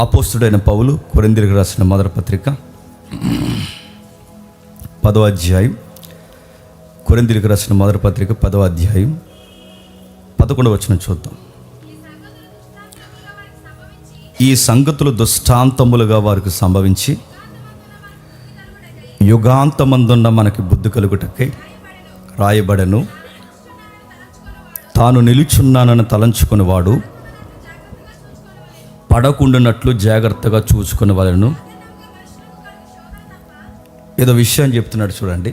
అపోస్తుడైన పౌలు కొరింథీయులకు రాసిన మొదటి పత్రిక 10వ అధ్యాయం, కొరింథీయులకు రాసిన మొదటి పత్రిక 10వ అధ్యాయం 11వ వచనం చూద్దాం. ఈ సంగతులు దృష్టాంతములుగా వారికి సంభవించి యుగాంతమందున్న మనకి బుద్ధి కలుగుటకై రాయబడెను. తాను నిలుచున్నానని తలంచుకునేవాడు పడకుండానట్లు జాగ్రత్తగా చూసుకునే వాళ్ళను. ఏదో విషయం చెప్తున్నాడు చూడండి.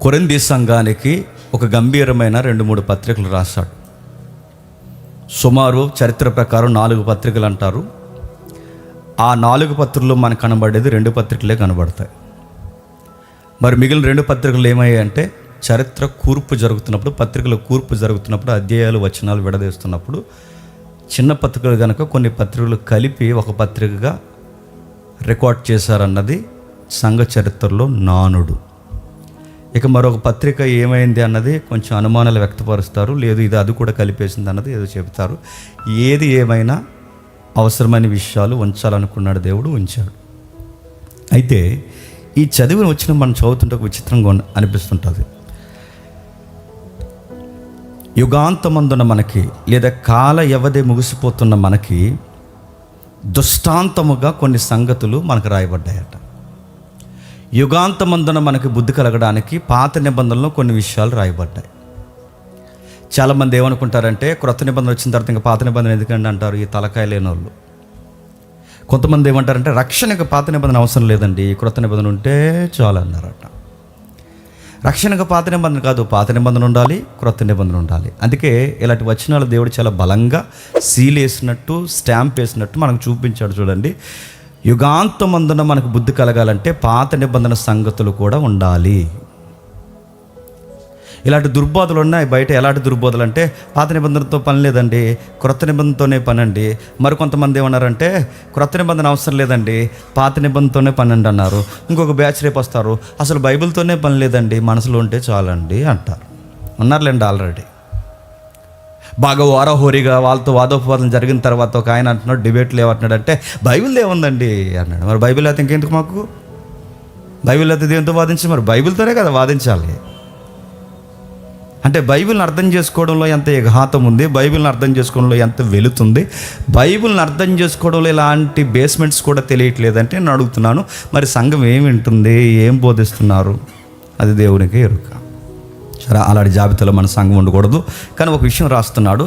కొరింథీ సంఘానికి ఒక గంభీరమైన 2-3 పత్రికలు రాశాడు. సుమారు చరిత్ర ప్రకారం 4 పత్రికలు అంటారు. ఆ 4 పత్రికల్లో మనకు కనబడేది 2 పత్రికలే కనబడతాయి. మరి మిగిలిన 2 పత్రికలు ఏమయ్యాయంటే చరిత్ర కూర్పు జరుగుతున్నప్పుడు, పత్రికల కూర్పు జరుగుతున్నప్పుడు, అధ్యాయాలు వచనాలు విడదీస్తున్నప్పుడు చిన్న పత్రికలు కనుక కొన్ని పత్రికలు కలిపి ఒక పత్రికగా రికార్డ్ చేశారన్నది సంఘ చరిత్రలో నానుడు. ఇక మరొక పత్రిక ఏమైంది అన్నది కొంచెం అనుమానాలు వ్యక్తపరుస్తారు. లేదు ఇది అది కూడా కలిపేసింది అన్నది ఏదో చెబుతారు. ఏది ఏమైనా అవసరమైన విషయాలు ఉంచాలనుకున్నాడు దేవుడు, ఉంచాడు. అయితే ఈ చదివిన వచ్చిన మనం చదువుతుంటే ఒక విచిత్రంగా అనిపిస్తుంటుంది. యుగాంతమందున మనకి, లేదా కాల వ్యవధి ముగిసిపోతున్న మనకి దృష్టాంతముగా కొన్ని సంగతులు మనకు రాయబడ్డాయట. యుగాంతమందున మనకి బుద్ధి కలగడానికి పాత నిబంధనలో కొన్ని విషయాలు రాయబడ్డాయి. చాలామంది ఏమనుకుంటారంటే క్రొత్త నిబంధన వచ్చిన తర్వాత ఇంకా పాత నిబంధన ఎందుకంటే అంటారు ఈ తలకాయ లేని వాళ్ళు. కొంతమంది ఏమంటారంటే రక్షణకు పాత నిబంధన అవసరం లేదండి, క్రొత్త నిబంధన ఉంటే చాలు అన్నారట. రక్షణకు పాత నిబంధన కాదు, పాత నిబంధన ఉండాలి, క్రొత్త నిబంధన ఉండాలి. అందుకే ఇలాంటి వచనాలు దేవుడు చాలా బలంగా సీల్ వేసినట్టు, స్టాంప్ వేసినట్టు మనకు చూపించాడు. చూడండి, యుగాంతమందున మనకు బుద్ధి కలగాలంటే పాత నిబంధన సంగతులు కూడా ఉండాలి. ఇలాంటి దుర్బోధలు ఉన్నాయి బయట. ఎలాంటి దుర్బోధలు అంటే పాత నిబంధనతో పని లేదండి, క్రొత్త నిబంధనతోనే పని అండి. మరికొంతమంది ఏమన్నారంటే క్రొత్త నిబంధన అవసరం లేదండి, పాత నిబంధనతోనే పని అండి అన్నారు. ఇంకొక బ్యాచ్ రేపు వస్తారు, అసలు బైబిల్తోనే పని లేదండి, మనసులో ఉంటే చాలండి అంటారు. ఉన్నారులేండి ఆల్రెడీ. బాగా వారాహోరీగా వాళ్ళతో వాదోపవాదం జరిగిన తర్వాత ఒక ఆయన అంటున్నాడు, డిబేట్లు ఏమంటున్నాడంటే బైబిల్ ఏముందండి అన్నాడు. మరి బైబిల్ అయితే ఇంకెందుకు మాకు? బైబిల్ అయితే దేంతో వాదించి? మరి బైబిల్తోనే కదా వాదించాలి. అంటే బైబిల్ని అర్థం చేసుకోవడంలో ఎంత యఘాతం ఉంది, బైబిల్ని అర్థం చేసుకోవడంలో ఎంత వెలుతుంది, బైబిల్ని అర్థం చేసుకోవడంలో ఇలాంటి బేస్మెంట్స్ కూడా తెలియట్లేదంటే నేను అడుగుతున్నాను, మరి సంఘం ఏం వింటుంది, ఏం బోధిస్తున్నారు? అది దేవునికి ఎరుక. సరే, అలాంటి జాబితాలో మన సంఘం ఉండకూడదు. కానీ ఒక విషయం రాస్తున్నాడు,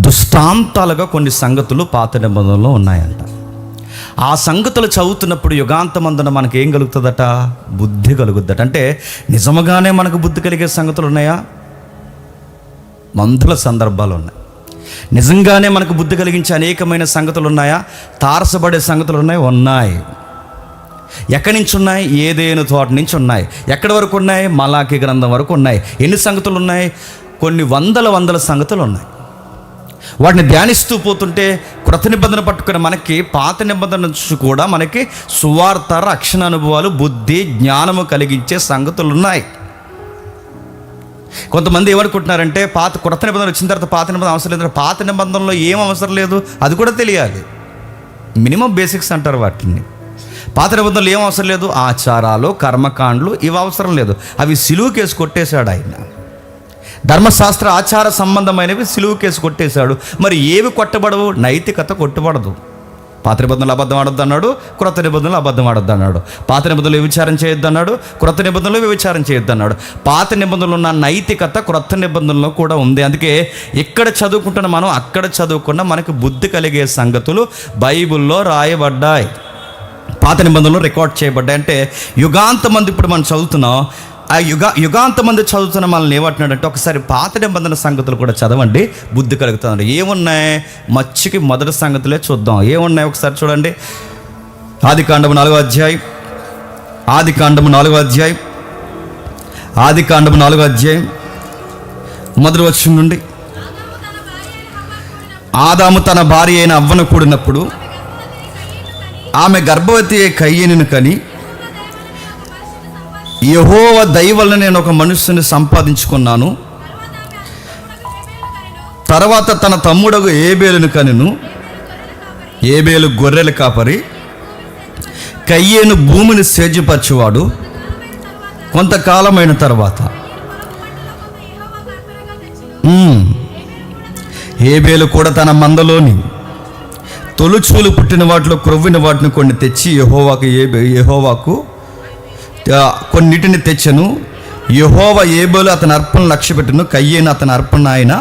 దృష్టాంతాలుగా కొన్ని సంగతులు పాత నిబంధనలో ఉన్నాయంట. ఆ సంగతులు చదువుతున్నప్పుడు యుగాంతమందున మనకి ఏం కలుగుతుందట? బుద్ధి కలుగుద్దట. అంటే నిజముగానే మనకు బుద్ధి కలిగే సంగతులు ఉన్నాయా? మందుల సందర్భాలు ఉన్నాయి. నిజంగానే మనకు బుద్ధి కలిగించే అనేకమైన సంగతులు ఉన్నాయా? తారసపడే సంగతులు ఉన్నాయి. ఎక్కడి నుంచి ఉన్నాయి? ఏదేను తోట నుంచి ఉన్నాయి. ఎక్కడి వరకు ఉన్నాయి? మలాకి గ్రంథం వరకు ఉన్నాయి. ఎన్ని సంగతులు ఉన్నాయి? కొన్ని వందల సంగతులు ఉన్నాయి. వాటిని ధ్యానిస్తూ పోతుంటే క్రొత్త నిబంధన పట్టుకుని మనకి పాత నిబంధన నుంచి కూడా మనకి సువార్త, రక్షణ అనుభవాలు, బుద్ధి, జ్ఞానము కలిగించే సంగతులు ఉన్నాయి. కొంతమంది ఏమనుకుంటున్నారంటే క్రొత్త నిబంధన వచ్చిన తర్వాత పాత నిబంధన అవసరం లేదు. పాత నిబంధనలో ఏం అవసరం లేదు అది కూడా తెలియాలి. మినిమం బేసిక్స్ అంటారు వాటిని. పాత నిబంధనలు ఏం అవసరం లేదు? ఆచారాలు, కర్మకాండలు ఇవి అవసరం లేదు. అవి సిలువ కేసు కొట్టేశాడు ఆయన. ధర్మశాస్త్ర ఆచార సంబంధమైనవి సిలువ కేసు కొట్టేశాడు. మరి ఏవి కొట్టబడవు? నైతికత కొట్టబడదు. పాత నిబంధనలు అబద్ధం ఆడొద్దు అన్నాడు, క్రొత్త నిబంధనలు అబద్ధం ఆడొద్దు అన్నాడు. పాత నిబంధనలు వ్యభిచారం చేయొద్దు అన్నాడు, క్రొత్త నిబంధనలు వ్యభిచారం చేయొద్దు అన్నాడు. పాత నిబంధనలు ఉన్న నైతికత క్రొత్త నిబంధనలో కూడా ఉంది. అందుకే ఇక్కడ చదువుకుంటున్న మనం అక్కడ చదువుకున్న మనకు బుద్ధి కలిగే సంగతులు బైబిల్లో రాయబడ్డాయి, పాత నిబంధనలు రికార్డ్ చేయబడ్డాయి. అంటే యుగాంతమంది ఇప్పుడు మనం చదువుతున్నాం. ఆ యుగాంతమంది చదువుతున్న మనల్ని ఏమంటున్నాడంటే ఒకసారి పాత నిబంధన సంగతులు కూడా చదవండి, బుద్ధి కలుగుతుంది. ఏమున్నాయి? మచ్చికి మొదటి సంగతులే చూద్దాం. ఏమున్నాయి ఒకసారి చూడండి. ఆదికాండము 4వ అధ్యాయం, ఆదికాండము 4వ అధ్యాయం, ఆదికాండము 4వ అధ్యాయం మొదటి వచనం నుండి. ఆదాము తన భార్య అయిన అవ్వను కూడినప్పుడు ఆమె గర్భవతి కయ్యను కని, యెహోవా దయ వలన నేను ఒక మనుష్యుని సంపాదించుకున్నాను, తర్వాత తన తమ్ముడగు ఏబేలును కనెను, ఏబేలు గొర్రెల కాపరి, కయ్యేను భూమిని సేద్యపరచువాడు. కొంతకాలమైన తర్వాత ఏబేలు కూడా తన మందలోని తొలుచూలు పుట్టిన వాటిలో క్రొవ్విన వాటిని కొన్ని తెచ్చి యెహోవాకు కొన్నిటిని తెచ్చను. యెహోవా ఏబేలు అతని అర్పణ లక్ష్య పెట్టను, కయ్యేను అతని అర్పణ ఆయన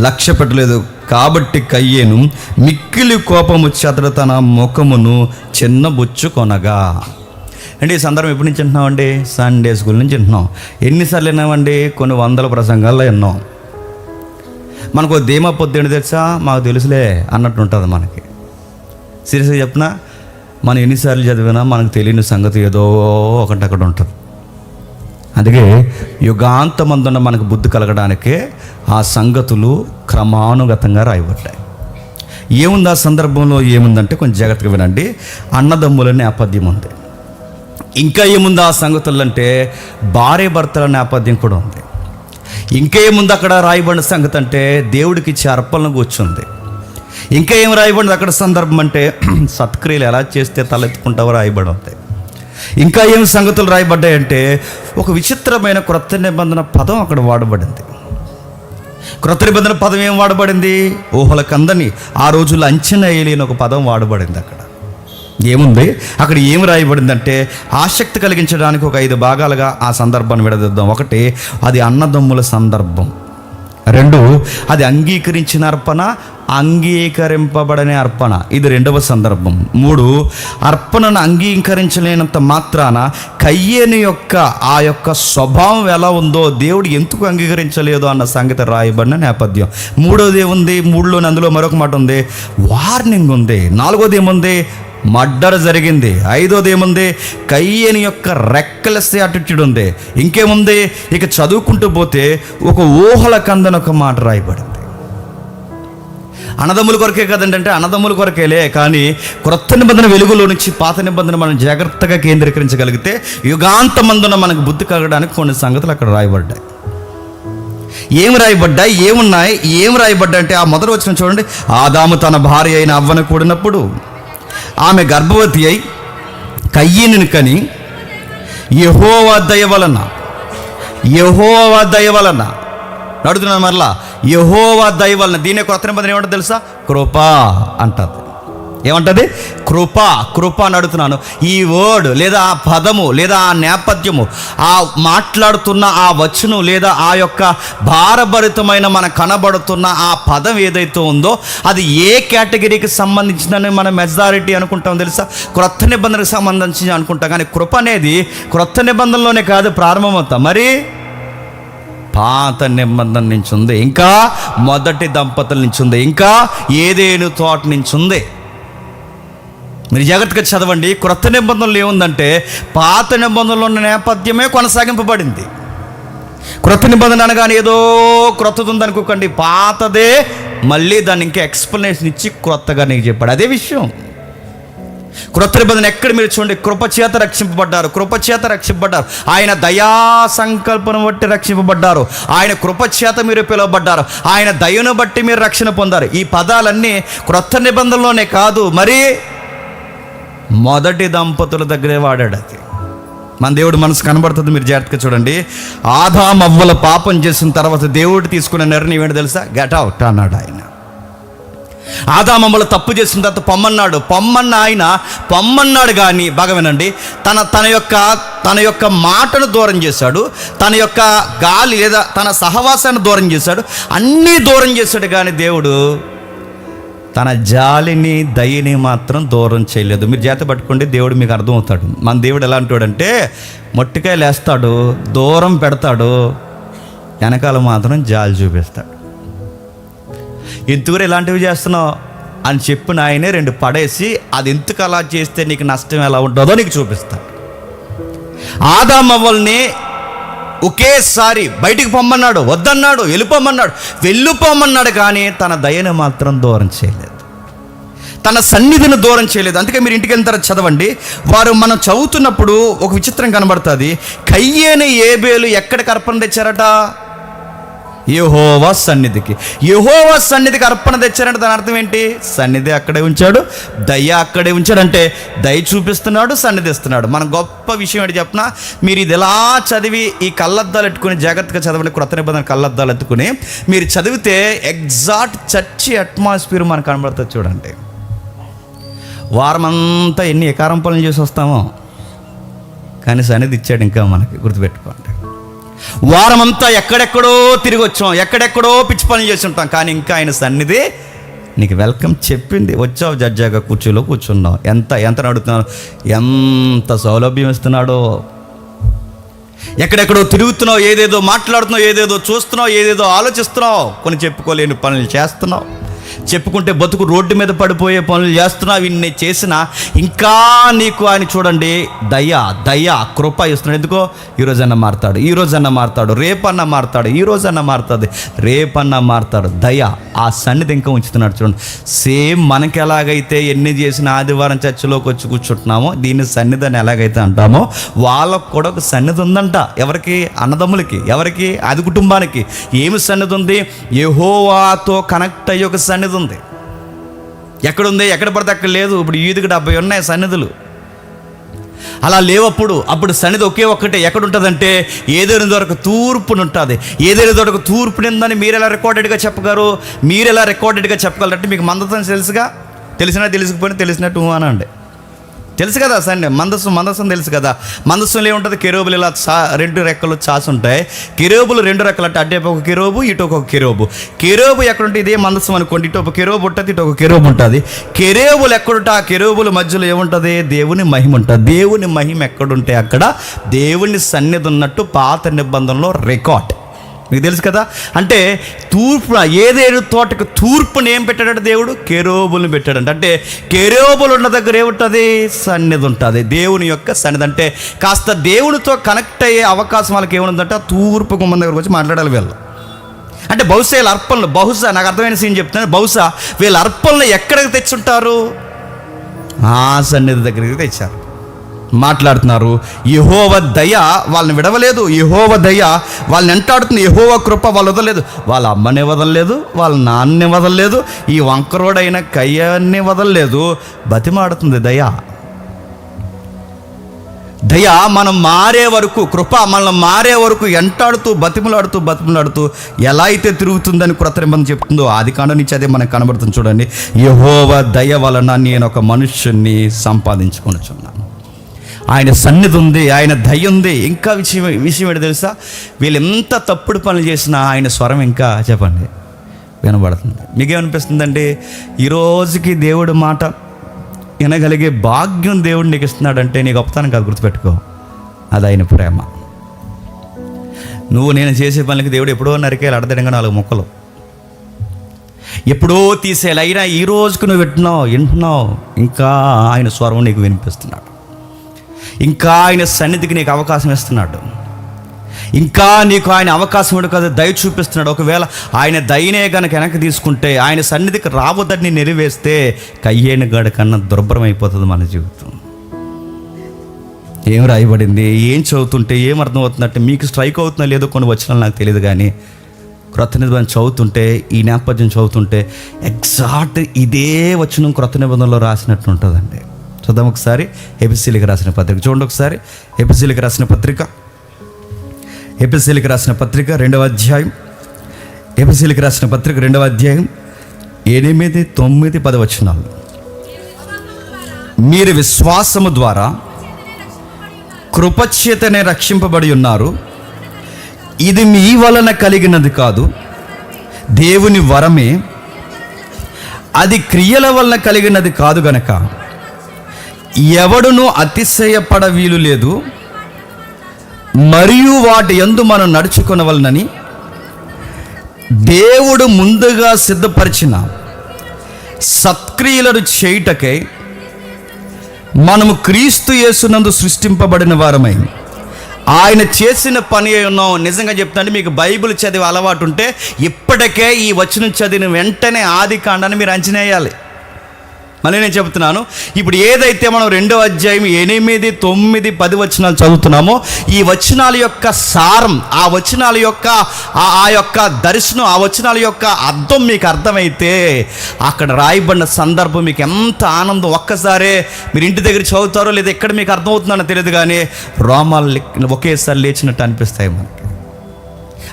లక్ష్య పెట్టలేదు. కాబట్టి కయ్యేను మిక్కిలి కోపం వచ్చి అతడు తన ముఖమును చిన్నబుచ్చుకొనగా. అంటే ఈ సందర్భం ఎప్పటి నుంచి వింటున్నామండి? సండే స్కూల్ నుంచి వింటున్నాం. ఎన్నిసార్లు విన్నామండి? కొన్ని వందల ప్రసంగాల్లో విన్నాం. మనకు ధీమా పొద్దున్న తెలుసా, మాకు తెలుసులే అన్నట్టు ఉంటుంది మనకి. సీరియస్గా చెప్పినా మనం ఎన్నిసార్లు చదివినా మనకు తెలియని సంగతి ఏదో ఒకటి అక్కడ ఉంటుంది. అందుకే యుగాంతమందున్న మనకు బుద్ధి కలగడానికే ఆ సంగతులు క్రమానుగతంగా రాయబడ్డాయి. ఏముంది ఆ సందర్భంలో? ఏముందంటే కొంచెం జాగ్రత్తగా వినండి. అన్నదమ్ముల నేపథ్యం ఉంది. ఇంకా ఏముంది ఆ సంగతులు అంటే భార్య భర్తల నేపథ్యం కూడా ఉంది. ఇంకా ఏముంది అక్కడ రాయబడిన సంగతి అంటే దేవుడికి ఇచ్చే అర్పణను కూర్చుంది. ఇంకా ఏం రాయబడింది అక్కడ సందర్భం అంటే సత్క్రియలు ఎలా చేస్తే తలెత్తుకుంటావో రాయబడి ఉంది. ఇంకా ఏం సంగతులు రాయబడ్డాయంటే ఒక విచిత్రమైన క్రొత్త నిబంధన పదం అక్కడ వాడబడింది. క్రొత్త నిబంధన పదం ఏం వాడబడింది? ఊహలకందని ఆ రోజుల్లో అంచనా వేయలేని ఒక పదం వాడబడింది. అక్కడ ఏముంది? అక్కడ ఏం రాయబడిందంటే ఆసక్తి కలిగించడానికి ఒక 5 భాగాలుగా ఆ సందర్భాన్ని విడదీద్దాం. 1, అది అన్నదమ్ముల సందర్భం. 2, అది అంగీకరించిన అర్పణ, అంగీకరింపబడనే అర్పణ, ఇది 2వ సందర్భం. 3, అర్పణను అంగీకరించలేనంత మాత్రాన కయ్యేను యొక్క ఆ యొక్క స్వభావం ఎలా ఉందో దేవుడు ఎందుకు అంగీకరించలేదు అన్న సంగతి రాయబడిన నేపథ్యం. 3వది ఏముంది? 3లోని అందులో మరొక మాట ఉంది, వార్నింగ్ ఉంది. 4వది ఏముంది? మర్డర్ జరిగింది. 5వది ఏముంది? కయ్యేను యొక్క రెక్కలెస్ యాటిట్యూడ్ ఉంది. ఇంకేముంది? ఇక చదువుకుంటూ పోతే ఒక ఊహల కందని ఒక మాట రాయబడింది. అన్నదమ్ముల కొరకే కదండి, అంటే అన్నదమ్ముల కొరకేలే, కానీ క్రొత్త నిబంధన వెలుగులో నుంచి పాత నిబంధన మనం జాగ్రత్తగా కేంద్రీకరించగలిగితే యుగాంతమందున మనకు బుద్ధి కలగడానికి కొన్ని సంగతులు అక్కడ రాయబడ్డాయి. ఏం రాయబడ్డాయి? ఏమున్నాయి? ఏం రాయబడ్డాయి అంటే ఆ మొదటి వచనం చూడండి. ఆదాము తన భార్య అయిన అవ్వను కూడినప్పుడు ఆమె గర్భవతి అయి కయ్యేనుని కని యెహోవా దయ వలన అడుగుతున్నాను మరలా, యెహోవా దయ వలన. దీని కొత్త నిబంధన ఏమంటుంది తెలుసా? కృప అంటది. ఏమంటది? కృప అని అడుగుతున్నాను. ఈ వర్డ్ లేదా ఆ పదము లేదా ఆ నేపథ్యము, ఆ మాట్లాడుతున్న ఆ వచనం లేదా ఆ యొక్క భారభరితమైన మన కనబడుతున్న ఆ పదం ఏదైతే ఉందో అది ఏ కేటగిరీకి సంబంధించిందని మనం మెజారిటీ అనుకుంటాం తెలుసా? క్రొత్త నిబంధనకు సంబంధించి అనుకుంటాం. కానీ కృప అనేది క్రొత్త నిబంధనలోనే కాదు ప్రారంభమవుతా, మరి పాత నిబంధన నుంచి ఉంది, ఇంకా మొదటి దంపతుల నుంచి ఉంది, ఇంకా ఏదేను తోట నుంచి ఉంది. మీరు జాగ్రత్తగా చదవండి. క్రొత్త నిబంధనలు ఏముందంటే పాత నిబంధనలో ఉన్న నేపథ్యమే కొనసాగింపబడింది. క్రొత్త నిబంధన అనగానే ఏదో క్రొత్తది ఉందనుకోకండి, పాతదే మళ్ళీ దాన్ని ఇంకా ఎక్స్ప్లెనేషన్ ఇచ్చి క్రొత్తగా నీకు చెప్పాడు. అదే విషయం. క్రొత్త నిబంధన ఎక్కడ మీరు చూడండి, కృపచేత రక్షింపబడ్డారు. ఆయన దయా సంకల్పను బట్టి రక్షింపబడ్డారు. ఆయన కృపచేత మీరు పిలువబడ్డారు. ఆయన దయను బట్టి మీరు రక్షణ పొందారు. ఈ పదాలన్నీ క్రొత్త నిబంధనలోనే కాదు, మరి మొదటి దంపతుల దగ్గరే వాడాడు. అది మన దేవుడు మనసు కనబడుతుంది. మీరు జాగ్రత్తగా చూడండి. ఆదాము అవ్వల పాపం చేసిన తర్వాత దేవుడు తీసుకున్న నిర్ణయం ఏంటో తెలుసా? గెట్ అవుట్ అన్నాడు ఆయన. ఆదాము అవ్వలు తప్పు చేసిన తర్వాత పొమ్మన్నాడు కానీ బాగా వినండి, తన యొక్క మాటను దూరం చేశాడు, తన యొక్క గాలి లేదా తన సహవాసాన్ని దూరం చేశాడు, అన్నీ దూరం చేశాడు. కానీ దేవుడు తన జాలిని దయని మాత్రం దూరం చేయలేదు. మీరు జాగ్రత్త పట్టుకోండి, దేవుడు మీకు అర్థమవుతాడు. మన దేవుడు ఎలా అంటాడంటే మొట్టికాయలు వేస్తాడు, దూరం పెడతాడు, వెనకాల మాత్రం జాలి చూపిస్తాడు. ఎందుకు ఇలాంటివి చేస్తున్నావు అని చెప్పిన ఆయనే 2 పడేసి అది ఎందుకు అలా చేస్తే నీకు నష్టం ఎలా ఉంటుందో నీకు చూపిస్తాడు. ఆదాము అవ్వల్ని ఒకేసారి బయటికి పొమ్మన్నాడు, వద్దన్నాడు, వెళ్ళిపోమన్నాడు కానీ తన దయను మాత్రం దూరం చేయలేదు, తన సన్నిధిని దూరం చేయలేదు. అందుకే మీరు ఇంటికి వెళ్తారా చదవండి. మనం చదువుతున్నప్పుడు ఒక విచిత్రం కనబడుతుంది. కయ్యేను ఏబేలు ఎక్కడికి అర్పణ తెచ్చారట? యెహోవా సన్నిధికి. యెహోవా సన్నిధికి అర్పణ తెచ్చారంటే దాని అర్థం ఏంటి? సన్నిధి అక్కడే ఉంచాడు, దయ అక్కడే ఉంచాడు. అంటే దయ చూపిస్తున్నాడు, సన్నిధి ఇస్తున్నాడు. మన గొప్ప విషయం ఏంటి చెప్పిన, మీరు ఇది ఎలా చదివి ఈ కళ్ళద్దాలు ఎట్టుకుని జాగ్రత్తగా చదవండి. క్రొత్త నిబంధన కళ్ళద్దాలు ఎత్తుకుని మీరు చదివితే ఎగ్జాక్ట్ చర్చి అట్మాస్ఫియర్ మనకు కనబడుతుంది. చూడండి, వారమంతా ఎన్ని ఎకారం పనులు చేసి వస్తామో కానీ సన్నిధి ఇచ్చాడు. ఇంకా మనకి గుర్తుపెట్టుకోండి, వారమంతా ఎక్కడెక్కడో తిరిగి వచ్చాం, ఎక్కడెక్కడో పిచ్చి పనులు చేసి ఉంటాం, కానీ ఇంకా ఆయన సన్నిధి నీకు వెల్కమ్ చెప్పింది. వచ్చావు, జడ్జాగా కూర్చోలో కూర్చున్నావు. ఎంత నడుతున్నావు, ఎంత సౌలభ్యం ఇస్తున్నాడో. ఎక్కడెక్కడో తిరుగుతున్నావు, ఏదేదో మాట్లాడుతున్నావు, ఏదేదో చూస్తున్నావు, ఏదేదో ఆలోచిస్తున్నావు, కొన్ని చెప్పుకోలేని పనులు చేస్తున్నావు, చెప్పుకుంటే బతుకు రోడ్డు మీద పడిపోయే పనులు చేస్తున్నావు. ఇన్ని చేసినా ఇంకా నీకు ఆయన చూడండి దయ కృప ఇస్తున్నాడు. ఎందుకో ఈరోజన్నా మారుతాడు, ఈరోజన్నా మారుతాడు, రేపన్నా మారుతాడు, ఈరోజన్నా మారుతుంది, రేపన్నా మారుతాడు. దయ ఆ సన్నిధి ఇంకా ఉంచుతున్నాడు. చూడండి, సేమ్ మనకి ఎలాగైతే ఎన్ని చేసిన ఆదివారం చర్చిలోకి వచ్చి కూర్చుంటున్నామో దీన్ని సన్నిధి అని ఎలాగైతే అంటామో వాళ్ళకు కూడా ఒక సన్నిధి ఉందంట. ఎవరికి? అన్నదమ్ములకి. ఎవరికి? అది కుటుంబానికి. ఏమి సన్నిధి ఉంది? యెహోవాతో కనెక్ట్ అయ్యి ఒక సన్నిధి ఉంది. ఎక్కడుంది? ఎక్కడ పడితే అక్కడ లేదు. ఇప్పుడు ఈదికి 70 ఉన్నాయి సన్నిధులు. అలా లేవప్పుడు అప్పుడు సన్నిధి ఒకే ఒక్కటే. ఎక్కడ ఉంటుందంటే ఏదైనా వరకు తూర్పును ఉంటుంది. ఏదైనా వరకు తూర్పు నిందని మీరు ఎలా రికార్డెడ్గా చెప్పగలరు? మీరు ఎలా రికార్డెడ్గా చెప్పగలరంటే మీకు మందసం తెలుసుగా, తెలిసినా తెలిసిపోయినా తెలిసినట్టు అనండి. తెలుసు కదా సన్నిధి, మందసం తెలుసు కదా. మందసంలో ఏముంటుంది? కెరూబులు ఇలా 2 రెక్కలు చాసి ఉంటాయి. కెరూబులు 2 రెక్కలు అంటే అటు ఒక కెరూబు, ఇటు ఒక కెరూబు. కెరూబు ఎక్కడుంటే ఇదే మందసం అనుకోండి. ఇటు ఒక కెరూబు ఉంటుంది, ఇటు ఒక కెరూబు ఉంటుంది. కెరూబులు ఎక్కడుంటే ఆ కెరూబుల మధ్యలో ఏముంటుంది? దేవుని మహిమ ఉంటుంది. దేవుని మహిమ ఎక్కడుంటే అక్కడ దేవుని సన్నిధి ఉన్నట్టు పాత నిబంధనలో రికార్డ్. మీకు తెలుసు కదా. అంటే తూర్పున ఏదేడు తోటకు తూర్పుని ఏం పెట్టాడంటే దేవుడు? కెరూబులను పెట్టాడంట. అంటే కెరూబులు ఉన్న దగ్గర ఏముంటుంది? సన్నిధి ఉంటుంది, దేవుని యొక్క సన్నిధి. అంటే కాస్త దేవునితో కనెక్ట్ అయ్యే అవకాశం వాళ్ళకి ఏముందంటే తూర్పు గుమ్మం దగ్గరకు వచ్చి మాట్లాడాలి వీళ్ళు. అంటే బహుశా వీళ్ళ అర్పణలు, బహుశా నాకు అర్థమైన సీన్ చెప్తున్నాను, బహుశా వీళ్ళ అర్పణలు ఎక్కడికి తెచ్చుంటారు? ఆ సన్నిధి దగ్గరికి తెచ్చారు. మాట్లాడుతున్నారు. యెహోవా దయ వాళ్ళని విడవలేదు, యెహోవా దయ వాళ్ళని వెంటాడుతుంది, యెహోవా కృప వాళ్ళు వదలలేదు. వాళ్ళ అమ్మని వదలలేదు, వాళ్ళ నాన్నని వదలలేదు, ఈ వంకరోడైన కయ్యాన్ని వదలలేదు. బతిమాడుతుంది దయ. దయ మనం మారే వరకు, కృప మనల్ని మారే వరకు ఎంటాడుతూ బతిమలాడుతూ ఎలా అయితే తిరుగుతుందని క్రొత్త నిబంధన చెప్తుందో ఆదికాండం నుంచి అదే మనకు కనబడుతుంది. చూడండి, యెహోవా దయ వలన నేను ఒక మనుష్యుణ్ణి సంపాదించుకొనుచున్నాను. ఆయన సన్నిధి ఉంది, ఆయన దయ ఉంది. ఇంకా విషయం ఏంటి తెలుసా? వీళ్ళు ఎంత తప్పుడు పనులు చేసినా ఆయన స్వరం ఇంకా చెప్పండి వినబడుతుంది. మీకేమనిపిస్తుందండి? ఈరోజుకి దేవుడి మాట వినగలిగే భాగ్యం దేవుడు నీకు ఇస్తున్నాడంటే నీ గొప్పతనం కాదు, గుర్తుపెట్టుకో, అది ఆయన ప్రేమ. నేను చేసే పనులకి దేవుడు ఎప్పుడో నరికేయాలి, అడదడంగా 4 ముక్కలు ఎప్పుడో తీసేయాలి. అయినా ఈ రోజుకు నువ్వు వింటున్నావు, ఇంకా ఆయన స్వరం నీకు వినిపిస్తున్నాడు, ఇంకా ఆయన సన్నిధికి నీకు అవకాశం ఇస్తున్నాడు, ఇంకా నీకు ఆయన అవకాశం ఇవ్వడు కదా, దయ చూపిస్తున్నాడు. ఒకవేళ ఆయన దయనే కనుక వెనక్కి తీసుకుంటే, ఆయన సన్నిధికి రావద్దని నెరివేస్తే కయ్యేని గడ కన్నా దుర్భరం అయిపోతుంది మన జీవితం. ఏం రాయబడింది, ఏం చదువుతుంటే ఏం అర్థమవుతుందంటే మీకు స్ట్రైక్ అవుతుందో లేదో కొన్ని వచనాలు నాకు తెలియదు, కానీ క్రొత్త నిబంధన చదువుతుంటే, ఈ నేపథ్యం చదువుతుంటే ఎగ్జాక్ట్ ఇదే వచనం క్రొత్త నిబంధనలో రాసినట్టు ఉంటుందండి. చూద్దాం ఒకసారి. ఎఫెసీయులకు రాసిన పత్రిక చూడండి ఒకసారి. ఎఫెసీయులకు రాసిన పత్రిక 2వ అధ్యాయం. ఎఫెసీయులకు రాసిన పత్రిక 2వ అధ్యాయం 8, 9, 10 వచనాలు. మీరు విశ్వాసము ద్వారా కృపచేతనే రక్షింపబడి ఉన్నారు. ఇది మీ వలన కలిగినది కాదు, దేవుని వరమే. అది క్రియల వలన కలిగినది కాదు గనక ఎవడునూ అతిశయపడ వీలు లేదు. మరియు వాటి యందు మనం నడుచుకొనవలనని దేవుడు ముందుగా సిద్ధపరిచిన సత్క్రియలను చేయుటకై మనము క్రీస్తు యేసునందు సృష్టింపబడిన వారమై ఆయన చేసిన పని ఉన్నాం. నిజంగా చెప్తాను, మీకు బైబిల్ చదివే అలవాటు ఉంటే ఇప్పటికే ఈ వచనం చదివిన వెంటనే ఆదికాండాన్ని మీరు అంచనా వేయాలి. మళ్ళీ నేను చెబుతున్నాను, ఇప్పుడు ఏదైతే మనం 2వ అధ్యాయం 8, 9, 10 వచనాలు చదువుతున్నామో ఈ వచనాల యొక్క సారం, ఆ వచనాల యొక్క ఆ యొక్క దర్శనం, ఆ వచనాల యొక్క అర్థం మీకు అర్థమైతే అక్కడ రాయబడిన సందర్భం మీకు ఎంత ఆనందం. ఒక్కసారే మీరు ఇంటి దగ్గర చదువుతారో లేదా ఎక్కడ మీకు అర్థమవుతుందో తెలియదు, కానీ రోమాలు ఒకేసారి లేచినట్టు అనిపిస్తాయి మనకి.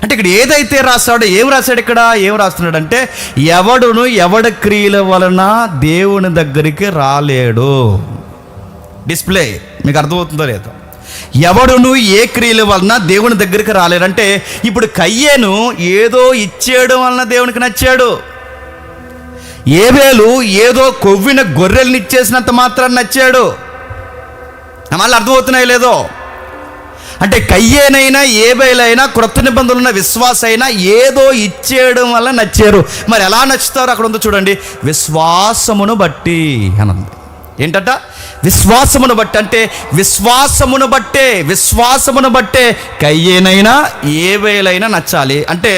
అంటే ఇక్కడ ఏదైతే రాశాడో, ఏం రాశాడు, ఇక్కడ ఏం రాస్తున్నాడంటే ఎవడును ఎవడి క్రియల వలన దేవుని దగ్గరికి రాలేడు. డిస్ప్లే మీకు అర్థమవుతుందో లేదో. ఎవడును ఏ క్రియల వలన దేవుని దగ్గరికి రాలేడు అంటే ఇప్పుడు కయ్యేను ఏదో ఇచ్చేయడం వలన దేవునికి నచ్చాడు. ఏబేలు ఏదో కొవ్విన గొర్రెల్ని ఇచ్చేసినంత మాత్రాన్ని నచ్చాడు. మళ్ళీ అర్థమవుతున్నాయి లేదో. అంటే కయ్యేనైనా ఏబేలైనా క్రొత్త నిబంధనలు ఉన్న విశ్వాసైనా ఏదో ఇచ్చేయడం వల్ల నచ్చారు. మరి ఎలా నచ్చుతారు అక్కడ ఉందో చూడండి, విశ్వాసమును బట్టి అనంది. ఏంటట? విశ్వాసమును బట్టి. అంటే విశ్వాసమును బట్టే కయ్యేనైనా ఏబేలైనా నచ్చాలి. అంటే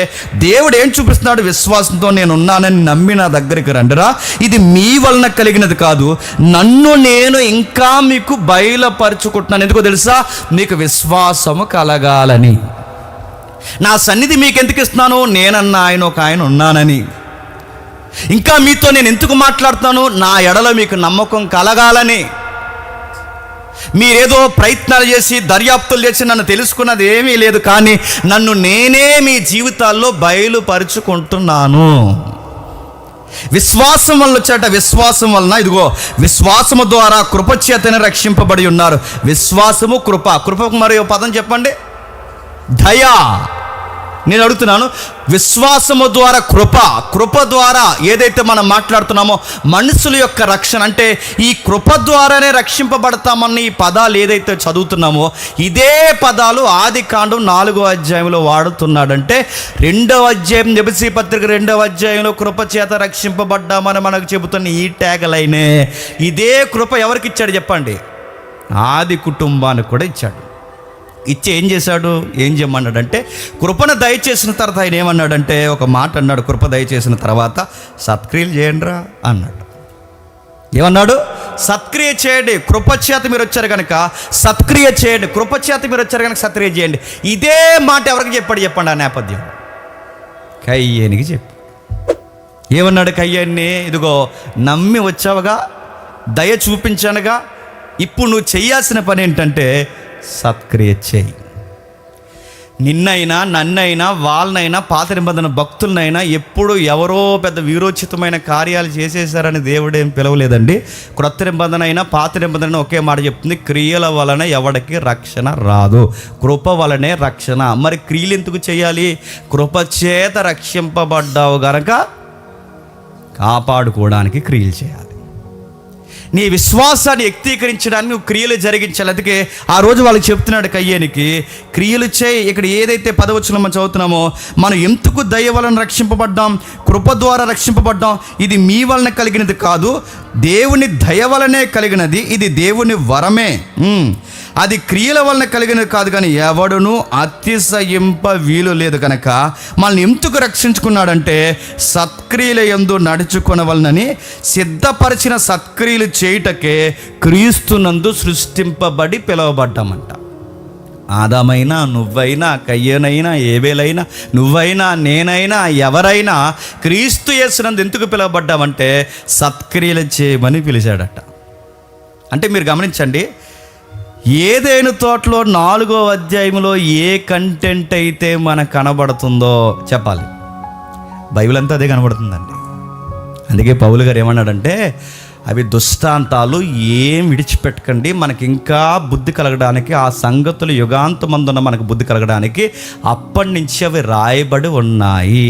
దేవుడు ఏం చూపిస్తున్నాడు? విశ్వాసంతో నేను ఉన్నానని నమ్మి నా దగ్గరికి రండిరా, ఇది మీ వలన కలిగినది కాదు, నన్ను నేను ఇంకా మీకు బయలుపరుచుకుంటున్నాను. ఎందుకో తెలుసా? మీకు విశ్వాసము కలగాలని. నా సన్నిధి మీకు ఎందుకు ఇస్తున్నాను? నేనన్నా ఆయన ఒక ఆయన ఉన్నానని. ఇంకా మీతో నేను ఎందుకు మాట్లాడుతాను? నా ఎడలో మీకు నమ్మకం కలగాలని. మీరేదో ప్రయత్నాలు చేసి దర్యాప్తులు చేసి నన్ను తెలుసుకున్నది ఏమీ లేదు, కానీ నన్ను నేనే మీ జీవితాల్లో బయలుపరుచుకుంటున్నాను. విశ్వాసం వల్ల వచ్చాట. విశ్వాసం వలన, ఇదిగో విశ్వాసము ద్వారా కృపచేతనే రక్షింపబడి ఉన్నారు. విశ్వాసము కృప. కృపకు మరో పదం చెప్పండి, దయా. నేను అడుగుతున్నాను, విశ్వాసము ద్వారా కృప ద్వారా ఏదైతే మనం మాట్లాడుతున్నామో మనుషుల యొక్క రక్షణ, అంటే ఈ కృప ద్వారానే రక్షింపబడతామన్న ఈ పదాలు ఏదైతే చదువుతున్నామో ఇదే పదాలు ఆదికాండం 4వ అధ్యాయంలో వాడుతున్నాడంటే 2వ అధ్యాయం ఎఫెసీ పత్రిక 2వ అధ్యాయంలో కృప చేత రక్షింపబడ్డామని మనకు చెబుతున్న ఈ ట్యాగ్ లైనే ఇదే కృప ఎవరికి ఇచ్చాడు చెప్పండి? ఆది కుటుంబానికి కూడా ఇచ్చాడు. ఇచ్చి ఏం చేశాడు? ఏం చేయమన్నాడంటే కృపను దయచేసిన తర్వాత ఆయన ఏమన్నాడంటే ఒక మాట అన్నాడు. కృప దయచేసిన తర్వాత సత్క్రియలు చేయండిరా అన్నాడు. ఏమన్నాడు? సత్క్రియ చేయండి. కృపచేత మీరు వచ్చారు కనుక సత్క్రియ చేయండి. కృపచేత మీరు వచ్చారు కనుక సత్క్రియ చేయండి. ఇదే మాట ఎవరికి చెప్పండి ఆ నేపథ్యం? కయ్యేనికి చెప్పు. ఏమన్నాడు కయ్యాన్ని? ఇదిగో నమ్మి వచ్చావుగా, దయ చూపించానుగా, ఇప్పుడు నువ్వు చేయాల్సిన పని ఏంటంటే సత్క్రియ చేయి. నిన్నైనా నన్నైనా వాళ్ళనైనా పాత నిబంధన భక్తులనైనా ఎప్పుడు ఎవరో పెద్ద వీరోచితమైన కార్యాలు చేసేసారని దేవుడేం పిలవలేదండి. క్రొత్త నిబంధన అయినా పాత నిబంధన ఒకే మాట చెప్తుంది, క్రియల వలన ఎవడికి రక్షణ రాదు, కృప వలనే రక్షణ. మరి క్రియలు ఎందుకు చేయాలి? కృపచేత రక్షింపబడ్డావు గనక కాపాడుకోవడానికి క్రియలు చేయాలి. నీ విశ్వాసాన్ని వ్యక్తీకరించడానికి నువ్వు క్రియలు జరిగించాలి. అందుకే ఆ రోజు వాళ్ళకి చెప్తున్నాడు కయ్యేనికి, క్రియలు చేయి. ఇక్కడ ఏదైతే 10వ వచనం మనం చదువుతున్నామో, మనం ఎందుకు దయ వలన రక్షింపబడ్డాం, కృప ద్వారా రక్షింపబడ్డాం, ఇది మీ వలన కలిగినది కాదు, దేవుని దయ వలనే కలిగినది, ఇది దేవుని వరమే, అది క్రియల వలన కలిగినది కాదు, కానీ ఎవడును అతిశయింప వీలు లేదు. కనుక మనల్ని ఎందుకు రక్షించుకున్నాడంటే సత్క్రియల యందు నడుచుకొనవలనని సిద్ధపరిచిన సత్క్రియలు చేయుటకే క్రీస్తునందు సృష్టింపబడి పిలువబడ్డామంట. ఆదామైనా, నువ్వైనా, కయ్యనైనా, ఏబేలైనా, నువ్వైనా, నేనైనా, ఎవరైనా క్రీస్తు యేసునందు ఎందుకు పిలువబడ్డామంటే సత్క్రియలు చేయమని పిలిచాడట. అంటే మీరు గమనించండి, ఏదైనా తోటలో 4వ అధ్యాయంలో ఏ కంటెంట్ అయితే మనకు కనబడుతుందో చెప్పాలి, బైబిల్ అంతా అదే కనబడుతుందండి. అందుకే పౌలు గారు ఏమన్నాడంటే అవి దుష్టాంతాలు ఏం విడిచిపెట్టకండి, మనకి ఇంకా బుద్ధి కలగడానికి, ఆ సంగతులు యుగాంతమందున్న మనకు బుద్ధి కలగడానికి అప్పటి నుంచి అవి రాయబడి ఉన్నాయి.